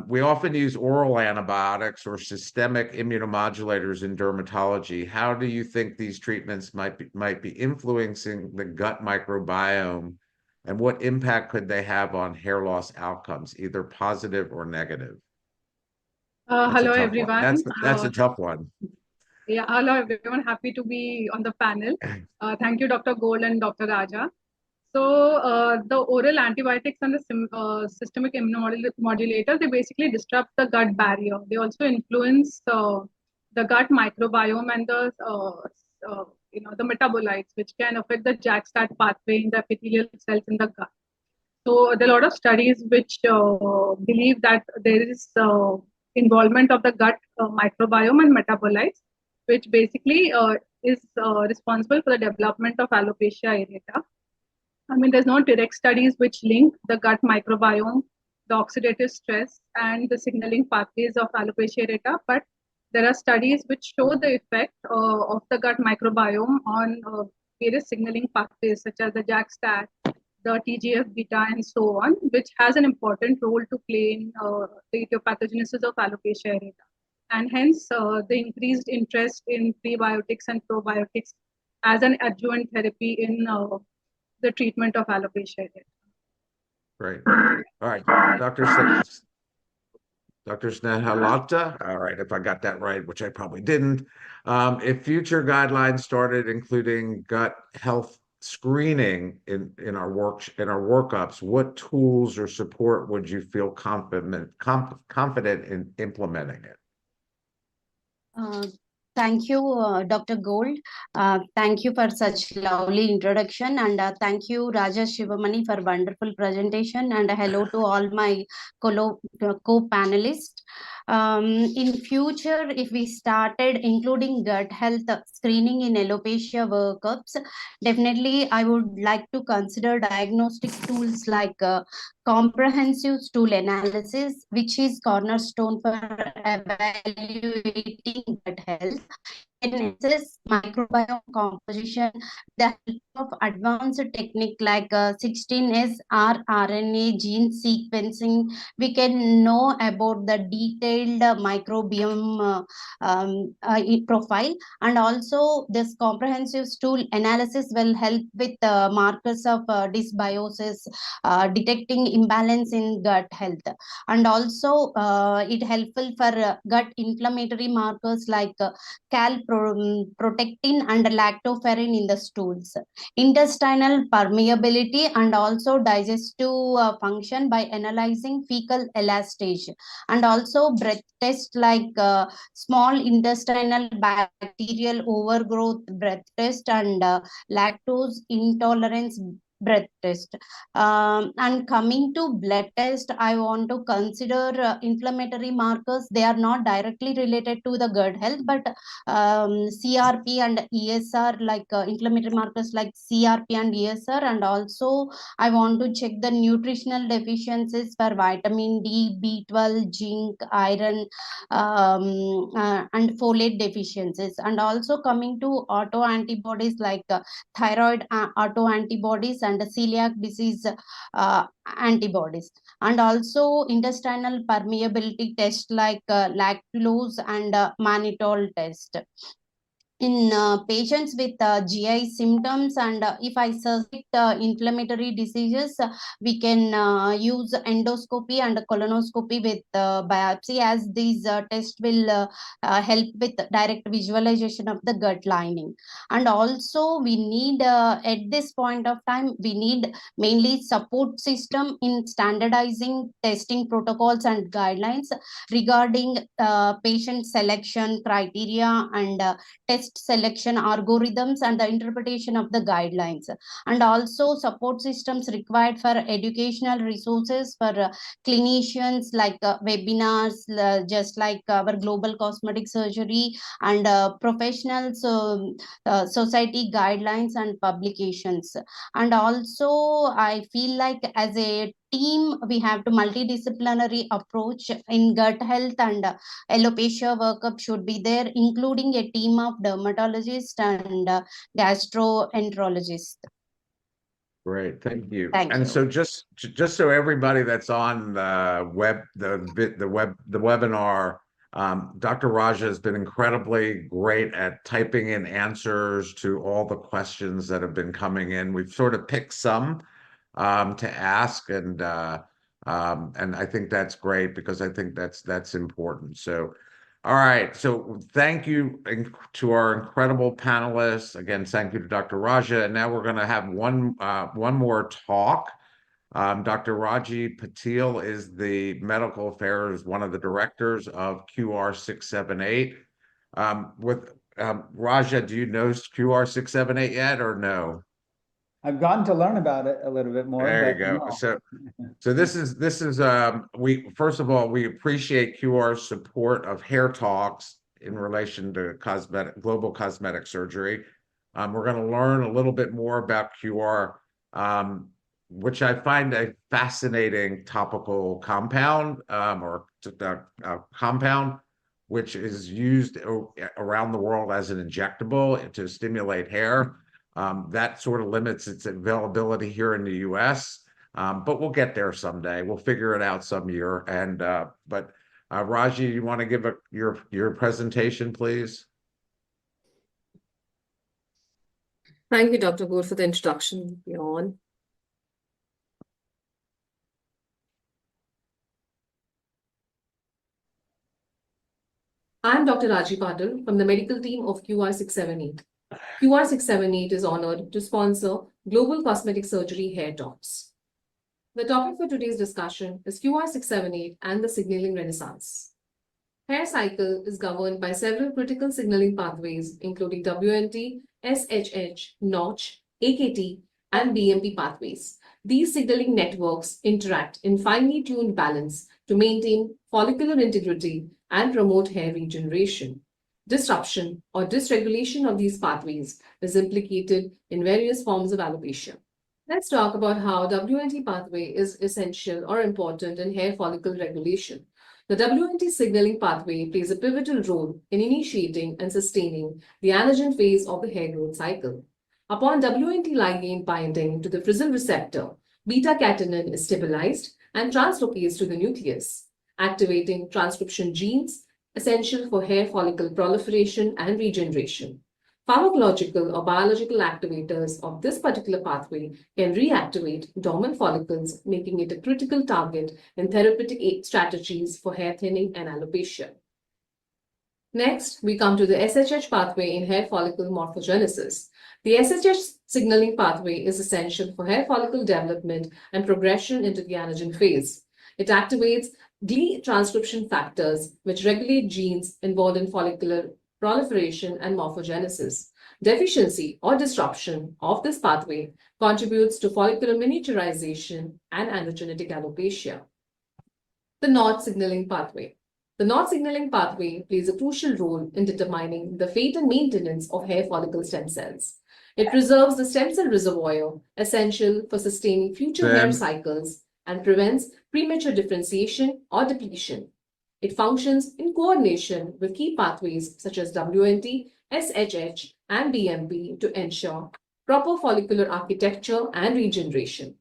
[SPEAKER 2] we often use oral antibiotics or systemic immunomodulators in dermatology. How do you think these treatments might be influencing the gut microbiome, and what impact could they have on hair loss outcomes, either positive or negative? That's
[SPEAKER 8] Hello,
[SPEAKER 2] a tough one.
[SPEAKER 8] everyone.
[SPEAKER 2] That's a tough one.
[SPEAKER 8] Yeah, hello, everyone. Happy to be on the panel. Thank you, Dr. Gold and Dr. Raja. So, the oral antibiotics and the systemic immunomodulators, they basically disrupt the gut barrier. They also influence the gut microbiome and the metabolites, which can affect the JAK-STAT pathway in the epithelial cells in the gut. So there are a lot of studies which believe that there is involvement of the gut microbiome and metabolites, which basically is responsible for the development of alopecia areata. I mean, there's no direct studies which link the gut microbiome, the oxidative stress, and the signaling pathways of alopecia areata, but there are studies which show the effect of the gut microbiome on various signaling pathways such as the JAK-STAT, the TGF beta, and so on, which has an important role to play in the etiopathogenesis of alopecia areata. And hence, the increased interest in prebiotics and probiotics as an adjuvant therapy in the treatment of alopecia areata.
[SPEAKER 2] Great. All right, Dr. Snehalata. All right, if I got that right, which I probably didn't. If future guidelines started including gut health screening in our workups, what tools or support would you feel confident in implementing it?
[SPEAKER 9] Thank you, Dr. Gold. Thank you for such lovely introduction, and thank you, Raja Sivamani, for wonderful presentation, and hello to all my co-panelists. In future, if we started including gut health screening in alopecia workups, definitely I would like to consider diagnostic tools like comprehensive stool analysis, which is cornerstone for evaluating gut health, and assess microbiome composition, the help of advanced technique like 16S rRNA gene sequencing. We can know about the detailed microbiome profile, and also this comprehensive stool analysis will help with markers of dysbiosis, detecting imbalance in gut health, and also it helpful for gut inflammatory markers like protectin and lactoferrin in the stools, intestinal permeability, and also digestive function by analyzing fecal elastage, and also breath test like small intestinal bacterial overgrowth breath test, and lactose intolerance breath test. And coming to blood test, I want to consider inflammatory markers. They are not directly related to the gut health, but CRP and ESR, like inflammatory markers like CRP and ESR, and also I want to check the nutritional deficiencies for vitamin D, B12, zinc, iron, and folate deficiencies. And also coming to autoantibodies like thyroid autoantibodies and celiac disease antibodies, and also intestinal permeability test like lactulose and mannitol test. in patients with GI symptoms, and if I suspect inflammatory diseases, we can use endoscopy and colonoscopy with biopsy, as these tests will help with direct visualization of the gut lining. And also we need at this point of time, we need mainly support system in standardizing testing protocols and guidelines regarding patient selection criteria and test selection algorithms and the interpretation of the guidelines. And also support systems required for educational resources for clinicians, like webinars, just like our Global Cosmetic Surgery, and professionals, society guidelines and publications. And also I feel like as a team, we have to multidisciplinary approach in gut health, and alopecia workup should be there, including a team of dermatologists and gastroenterologists.
[SPEAKER 2] Great, thank you.
[SPEAKER 9] Thank
[SPEAKER 2] And
[SPEAKER 9] you.
[SPEAKER 2] so just so everybody that's on the webinar, Dr. Raja has been incredibly great at typing in answers to all the questions that have been coming in. We've sort of picked some to ask, and I think that's great, because I think that's important. So, all right. So thank you to our incredible panelists. Again, thank you to Dr. Raja. And now we're going to have one more talk. Dr. Raji Patil is the medical affairs, one of the directors of QR678. Raja, do you know QR678 yet, or no?
[SPEAKER 3] I've gotten to learn about it a little bit more.
[SPEAKER 2] There you
[SPEAKER 3] but
[SPEAKER 2] go.
[SPEAKER 3] no.
[SPEAKER 2] So this is we, first of all, we appreciate QR's support of HairTalks in relation to global cosmetic surgery. We're going to learn a little bit more about QR, which I find a fascinating topical compound, or compound, which is used around the world as an injectable to stimulate hair. That sort of limits its availability here in the US, but we'll get there someday. We'll figure it out some year. And but Raji, you want to give your presentation, please?
[SPEAKER 10] Thank you, Dr. Gould, for the introduction. You're on. I'm Dr. Raji Patil from the medical team of QR678. QR678 is honored to sponsor Global Cosmetic Surgery HairTalks. The topic for today's discussion is QR678 and the signaling renaissance. Hair cycle is governed by several critical signaling pathways, including WNT, SHH, Notch, AKT, and BMP pathways. These signaling networks interact in finely tuned balance to maintain follicular integrity and promote hair regeneration. Disruption or dysregulation of these pathways is implicated in various forms of alopecia. Let's talk about how WNT pathway is essential or important in hair follicle regulation. The WNT signaling pathway plays a pivotal role in initiating and sustaining the anagen phase of the hair growth cycle. Upon WNT ligand binding to the frizzle receptor, beta-catenin is stabilized and translocates to the nucleus, activating transcription genes essential for hair follicle proliferation and regeneration. Pharmacological or biological activators of this particular pathway can reactivate dormant follicles, making it a critical target in therapeutic strategies for hair thinning and alopecia. Next, we come to the SHH pathway in hair follicle morphogenesis. The SHH signaling pathway is essential for hair follicle development and progression into the anagen phase. It activates GLI transcription factors, which regulate genes involved in follicular proliferation and morphogenesis. Deficiency or disruption of this pathway contributes to follicular miniaturization and androgenetic alopecia. The Notch signaling pathway. The Notch signaling pathway plays a crucial role in determining the fate and maintenance of hair follicle stem cells. It preserves the stem cell reservoir essential for sustaining future hair cycles and prevents premature differentiation or depletion. It functions in coordination with key pathways such as WNT, SHH, and BMP to ensure proper follicular architecture and regeneration.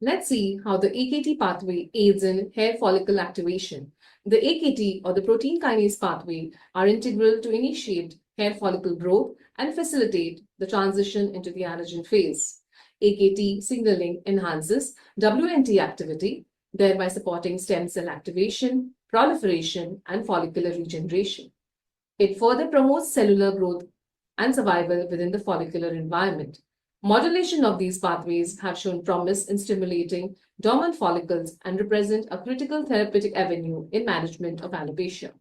[SPEAKER 10] Let's see how the AKT pathway aids in hair follicle activation. The AKT or the protein kinase pathway are integral to initiate hair follicle growth, and facilitate the transition into the anagen phase. AKT signaling enhances WNT activity, thereby supporting stem cell activation, proliferation, and follicular regeneration. It further promotes cellular growth and survival within the follicular environment. Modulation of these pathways have shown promise in stimulating dormant follicles and represent a critical therapeutic avenue in management of alopecia.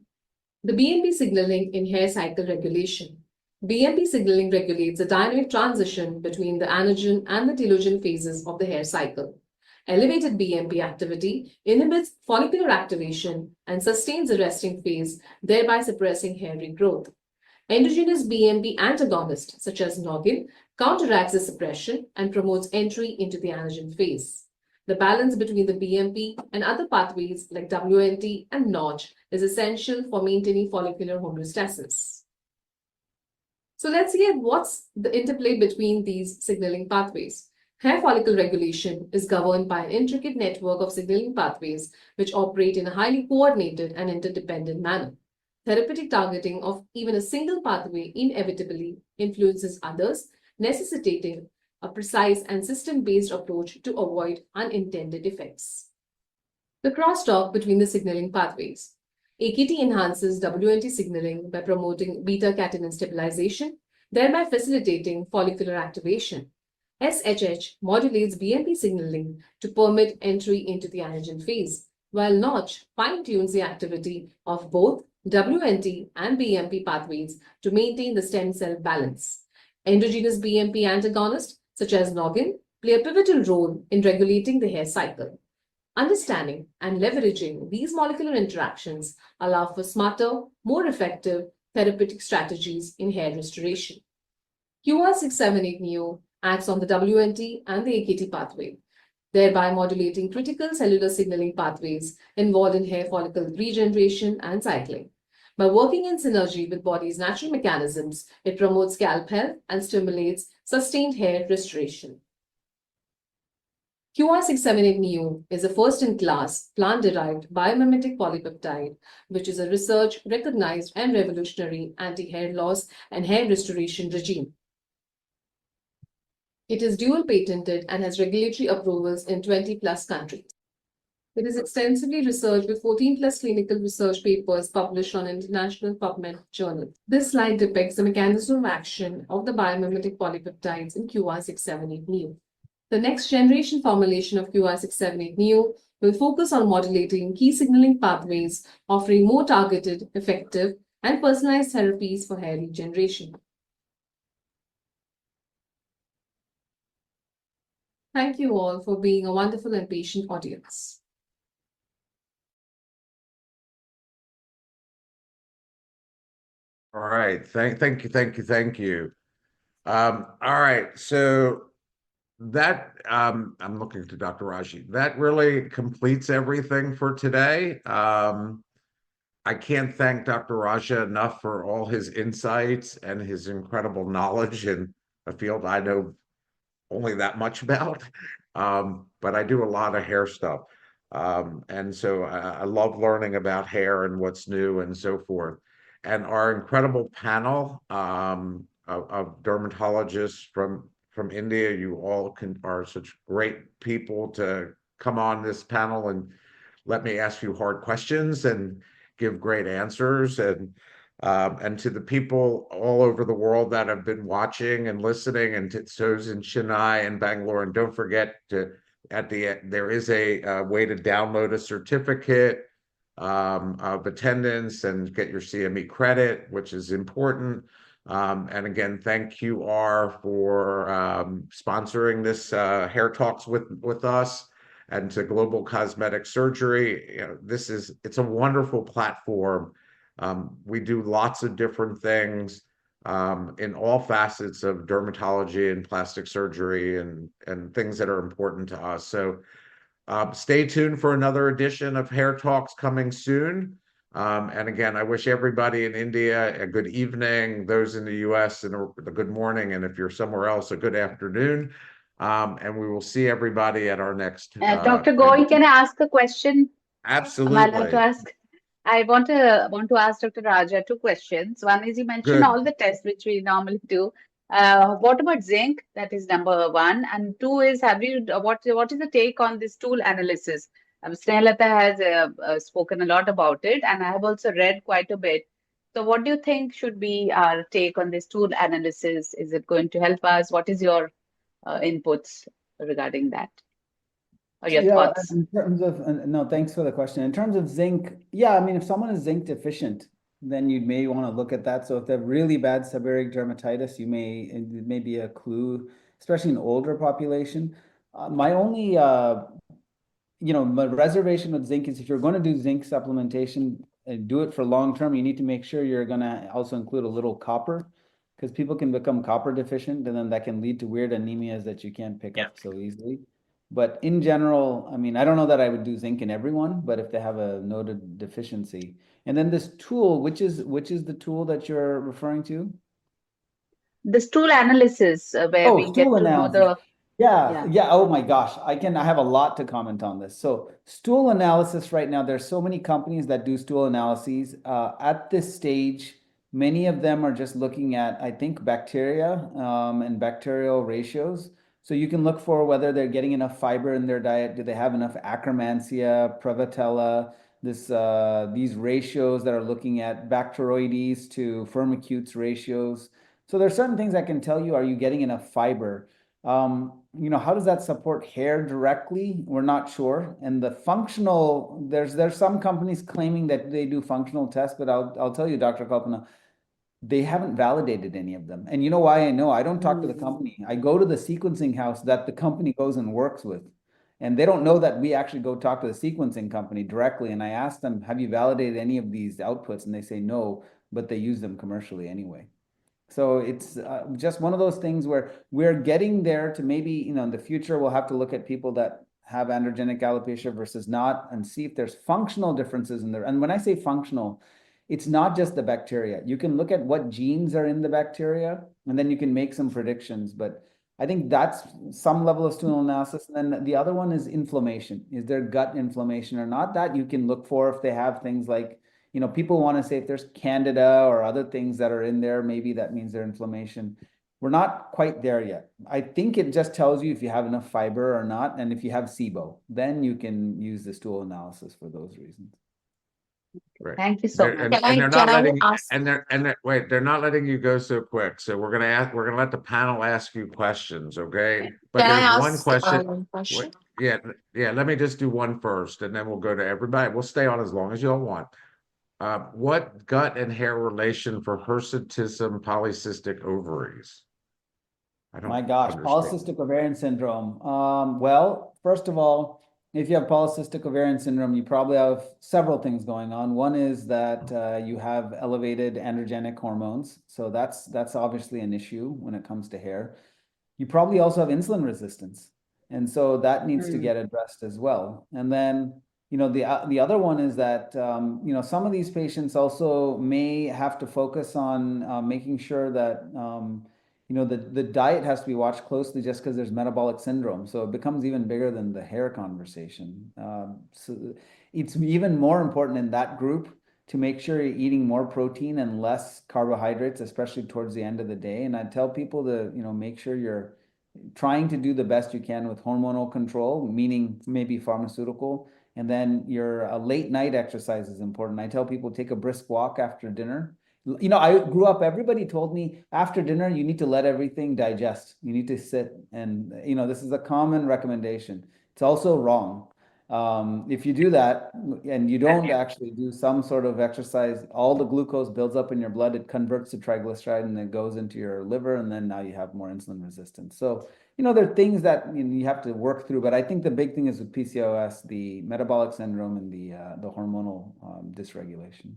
[SPEAKER 10] The BMP signaling in hair cycle regulation. BMP signaling regulates the dynamic transition between the anagen and the telogen phases of the hair cycle. Elevated BMP activity inhibits follicular activation and sustains the resting phase, thereby suppressing hair regrowth. Endogenous BMP antagonist, such as Noggin, counteracts the suppression and promotes entry into the anagen phase. The balance between the BMP and other pathways like WNT and Notch is essential for maintaining follicular homeostasis. So let's see at what's the interplay between these signaling pathways. Hair follicle regulation is governed by an intricate network of signaling pathways which operate in a highly coordinated and interdependent manner. Therapeutic targeting of even a single pathway inevitably influences others, necessitating a precise and system-based approach to avoid unintended effects. The crosstalk between the signaling pathways. AKT enhances WNT signaling by promoting beta-catenin stabilization, thereby facilitating follicular activation. SHH modulates BMP signaling to permit entry into the anagen phase, while Notch fine-tunes the activity of both WNT and BMP pathways to maintain the stem cell balance. Endogenous BMP antagonists, such as Noggin, play a pivotal role in regulating the hair cycle. Understanding and leveraging these molecular interactions allow for smarter, more effective therapeutic strategies in hair restoration. QR678-Neo acts on the WNT and the AKT pathway, thereby modulating critical cellular signaling pathways involved in hair follicle regeneration and cycling. By working in synergy with body's natural mechanisms, it promotes scalp health and stimulates sustained hair restoration. QR678-Neo is a first-in-class plant-derived biomimetic polypeptide, which is a research-recognized and revolutionary anti-hair loss and hair restoration regime. It is dual patented and has regulatory approvals in 20+ countries. It is extensively researched with 14+ clinical research papers published on international PubMed journals. This slide depicts the mechanism of action of the biomimetic polypeptides in QR678-Neo. The next generation formulation of QR678-Neo will focus on modulating key signaling pathways, offering more targeted, effective, and personalized therapies for hair regeneration. Thank you all for being a wonderful and patient audience.
[SPEAKER 2] All right. Thank you. All right. So that I'm looking to Dr. Raji. That really completes everything for today. I can't thank Dr. Raja enough for all his insights and his incredible knowledge in a field I know only that much about. But I do a lot of hair stuff. And so I love learning about hair and what's new and so forth. And our incredible panel of dermatologists from India, you all are such great people to come on this panel and let me ask you hard questions and give great answers. And to the people all over the world that have been watching and listening, and to those in Chennai and Bangalore, and don't forget to there is a way to download a certificate of attendance and get your CME credit, which is important. And again, thank QR for sponsoring this HairTalks with us, and to Global Cosmetic Surgery. You know, it's a wonderful platform. We do lots of different things in all facets of dermatology and plastic surgery and things that are important to us. So stay tuned for another edition of HairTalks coming soon. And again, I wish everybody in India a good evening, those in the US a good morning, and if you're somewhere else, a good afternoon. And we will see everybody at our next.
[SPEAKER 4] Dr. Goel, can I ask a question?
[SPEAKER 2] Absolutely.
[SPEAKER 4] Am I allowed to ask? I want to ask Dr. Raja two questions. One is you mentioned
[SPEAKER 2] Good.
[SPEAKER 4] all the tests which we normally do. What about zinc? That is number one. And two is what is the take on this tool analysis? Snehlata has spoken a lot about it, and I have also read quite a bit. So, what do you think should be our take on this tool analysis? Is it going to help us? What is your inputs regarding that, or your
[SPEAKER 3] Yeah,
[SPEAKER 4] thoughts?
[SPEAKER 3] in terms of, no, thanks for the question. In terms of zinc, yeah, I mean, if someone is zinc deficient, then you may want to look at that. So if they have really bad seborrheic dermatitis, it may be a clue, especially in older population. My only, my reservation with zinc is if you're going to do zinc supplementation and do it for long term, you need to make sure you're going to also include a little copper, because people can become copper deficient, and then that can lead to weird anemias that you can't pick up so easily. But in general, I mean, I don't know that I would do zinc in everyone, but if they have a noted deficiency. And then this tool, which is the tool that you're referring to?
[SPEAKER 4] The stool analysis, where
[SPEAKER 3] Oh,
[SPEAKER 4] we get
[SPEAKER 3] stool
[SPEAKER 4] to know
[SPEAKER 3] analysis.
[SPEAKER 4] yeah.
[SPEAKER 3] Yeah. Oh my gosh. I have a lot to comment on this. So stool analysis right now, there's so many companies that do stool analyses. At this stage, many of them are just looking at, I think, bacteria and bacterial ratios. So you can look for whether they're getting enough fiber in their diet. Do they have enough Akkermansia, Prevotella, these ratios that are looking at Bacteroides to Firmicutes ratios. So there's certain things that can tell you, are you getting enough fiber? How does that support hair directly? We're not sure. And the functional, there's some companies claiming that they do functional tests, but I'll tell you, Dr. Kalpana, they haven't validated any of them. And you know why I know? I don't talk to the company. I go to the sequencing house that the company goes and works with. And they don't know that we actually go talk to the sequencing company directly. And I ask them, have you validated any of these outputs? And they say no, but they use them commercially anyway. So it's just one of those things where we're getting there to maybe, in the future, we'll have to look at people that have androgenic alopecia versus not and see if there's functional differences in there. And when I say functional, it's not just the bacteria. You can look at what genes are in the bacteria, and then you can make some predictions. But I think that's some level of stool analysis. And then the other one is inflammation. Is there gut inflammation or not? That you can look for if they have things like, people want to say if there's candida or other things that are in there, maybe that means there's inflammation. We're not quite there yet. I think it just tells you if you have enough fiber or not, and if you have SIBO, then you can use the stool analysis for those reasons.
[SPEAKER 2] Right.
[SPEAKER 4] Thank you so much.
[SPEAKER 2] And they're not letting wait, they're not letting you go so quick. So we're gonna let the panel ask you questions, okay? But
[SPEAKER 7] Can I
[SPEAKER 2] there's one
[SPEAKER 7] ask
[SPEAKER 2] question.
[SPEAKER 7] one question?
[SPEAKER 2] Yeah, let me just do one first, and then we'll go to everybody. We'll stay on as long as y'all want. What gut and hair relation for hirsutism polycystic ovaries? I don't
[SPEAKER 3] My gosh,
[SPEAKER 2] understand.
[SPEAKER 3] polycystic ovarian syndrome. Well, first of all, if you have polycystic ovarian syndrome, you probably have several things going on. One is that you have elevated androgenic hormones. So that's obviously an issue when it comes to hair. You probably also have insulin resistance. And so that needs to get addressed as well. And then, the other one is that, some of these patients also may have to focus on making sure that, the diet has to be watched closely just because there's metabolic syndrome. So it becomes even bigger than the hair conversation. So it's even more important in that group to make sure you're eating more protein and less carbohydrates, especially towards the end of the day. And I tell people to, make sure you're trying to do the best you can with hormonal control, meaning maybe pharmaceutical. And then your late night exercise is important. I tell people take a brisk walk after dinner. I grew up, everybody told me after dinner, you need to let everything digest. You need to sit and, this is a common recommendation. It's also wrong. If you do that and you don't actually do some sort of exercise, all the glucose builds up in your blood, it converts to triglyceride and it goes into your liver, and then now you have more insulin resistance. So, there are things that you have to work through, but I think the big thing is with PCOS, the metabolic syndrome and the hormonal dysregulation.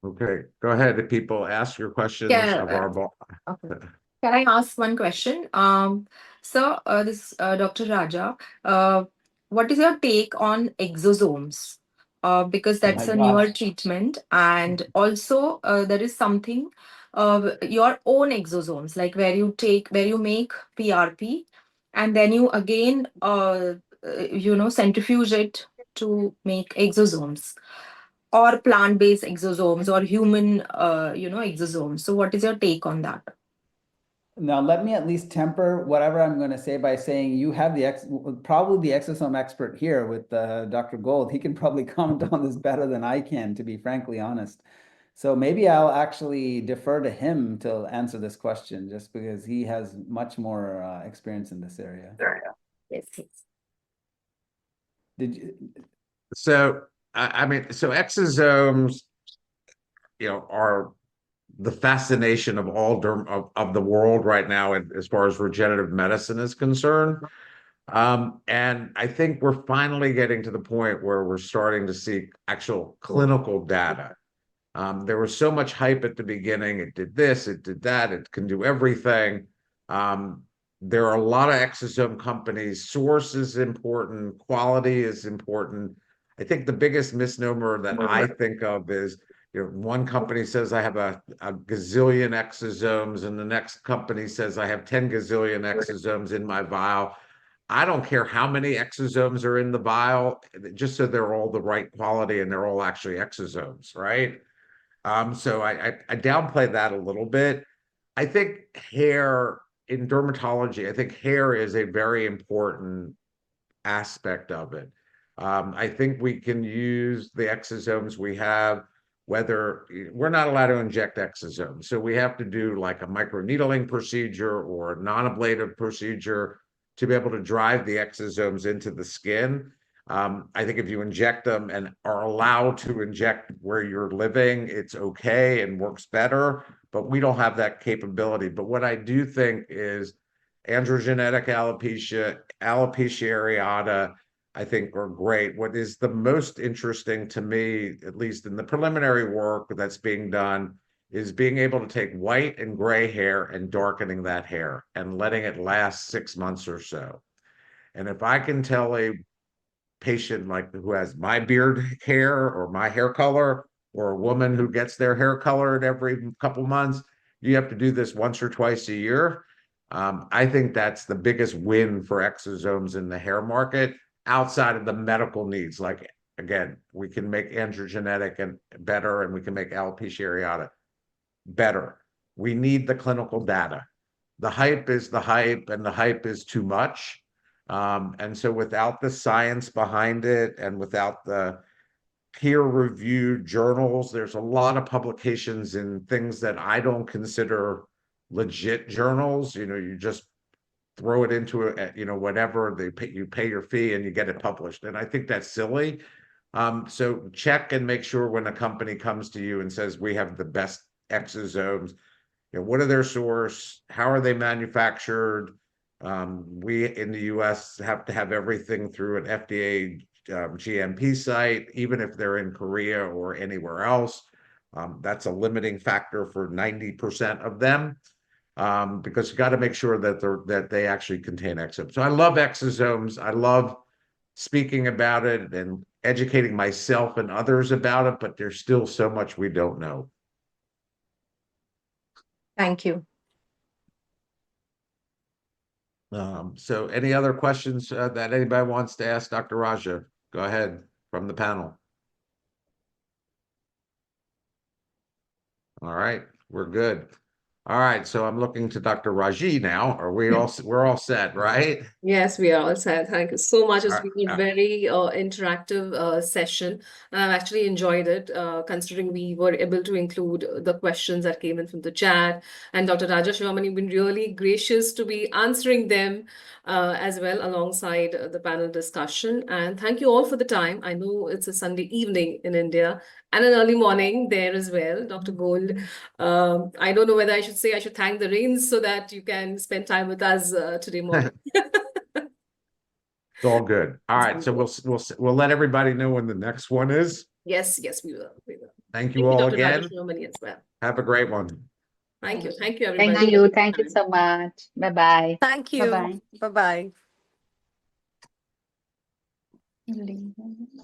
[SPEAKER 2] Okay, go ahead, people. Ask your questions
[SPEAKER 7] Yeah,
[SPEAKER 2] of our
[SPEAKER 7] okay. Can I ask one question? So Dr. Raja, what is your take on exosomes? Because that's
[SPEAKER 3] My
[SPEAKER 7] a newer
[SPEAKER 3] gosh.
[SPEAKER 7] treatment, and also there is something your own exosomes, like where you make PRP, and then you again centrifuge it to make exosomes. or plant-based exosomes or human, exosomes. So what is your take on that?
[SPEAKER 3] Now, let me at least temper whatever I'm going to say by saying you have probably the exosome expert here with Dr. Gold. He can probably comment on this better than I can, to be frankly honest. So maybe I'll actually defer to him to answer this question, just because he has much more experience in this area.
[SPEAKER 7] Yes, please.
[SPEAKER 3] Did you?
[SPEAKER 2] So, I mean, so exosomes, are the fascination of all of the world right now as far as regenerative medicine is concerned. And I think we're finally getting to the point where we're starting to see actual clinical data. There was so much hype at the beginning. It did this, it did that, it can do everything. There are a lot of exosome companies. Source is important, quality is important. I think the biggest misnomer that I think of is, one company says I have a gazillion exosomes, and the next company says I have 10 gazillion exosomes in my vial. I don't care how many exosomes are in the vial, just so they're all the right quality and they're all actually exosomes, right? So I downplay that a little bit. I think hair in dermatology, I think hair is a very important aspect of it. I think we can use the exosomes we have, whether we're not allowed to inject exosomes. So we have to do like a microneedling procedure or a non-ablative procedure to be able to drive the exosomes into the skin. I think if you inject them and are allowed to inject where you're living, it's okay and works better, but we don't have that capability. But what I do think is androgenetic alopecia, alopecia areata, I think are great. What is the most interesting to me, at least in the preliminary work that's being done, is being able to take white and gray hair and darkening that hair and letting it last 6 months or so. And if I can tell a patient like who has my beard hair or my hair color, or a woman who gets their hair colored every couple months, you have to do this once or twice a year. I think that's the biggest win for exosomes in the hair market, outside of the medical needs. Like, again, we can make androgenetic and better, and we can make alopecia areata better. We need the clinical data. The hype is the hype, and the hype is too much. And so without the science behind it and without the peer-reviewed journals, there's a lot of publications in things that I don't consider legit journals. You just throw it into whatever you pay your fee and you get it published. And I think that's silly. So check and make sure when a company comes to you and says, we have the best exosomes, what are their source? How are they manufactured? We in the US have to have everything through an FDA GMP site, even if they're in Korea or anywhere else. That's a limiting factor for 90% of them, because you got to make sure that they actually contain exosomes. So I love exosomes. I love speaking about it and educating myself and others about it, but there's still so much we don't know.
[SPEAKER 7] Thank you.
[SPEAKER 2] So any other questions that anybody wants to ask Dr. Raja? Go ahead from the panel. All right, we're good. All right, so I'm looking to Dr. Raji now. We're all set, right?
[SPEAKER 10] Yes, we are all set. Thank you so much. It's
[SPEAKER 2] All
[SPEAKER 10] been a very interactive session. I've actually enjoyed it, considering we were able to include the questions that came in from the chat. And Dr. Raja Sivamani been really gracious to be answering them as well alongside the panel discussion. And thank you all for the time. I know it's a Sunday evening in India and an early morning there as well. Dr. Gold, I don't know whether I should say I should thank the rains so that you can spend time with us today morning.
[SPEAKER 2] It's all good. All right, so we'll let everybody know when the next one is.
[SPEAKER 10] Yes, we will.
[SPEAKER 2] Thank you all
[SPEAKER 10] Dr.
[SPEAKER 2] again.
[SPEAKER 10] Raja Sivamani as well.
[SPEAKER 2] Have a great one.
[SPEAKER 10] Thank you everybody.
[SPEAKER 4] Thank you. Thank you so much. Bye-bye.
[SPEAKER 6] Thank you.
[SPEAKER 9] Bye-bye.
[SPEAKER 6] Bye-bye.
[SPEAKER 9] Bye.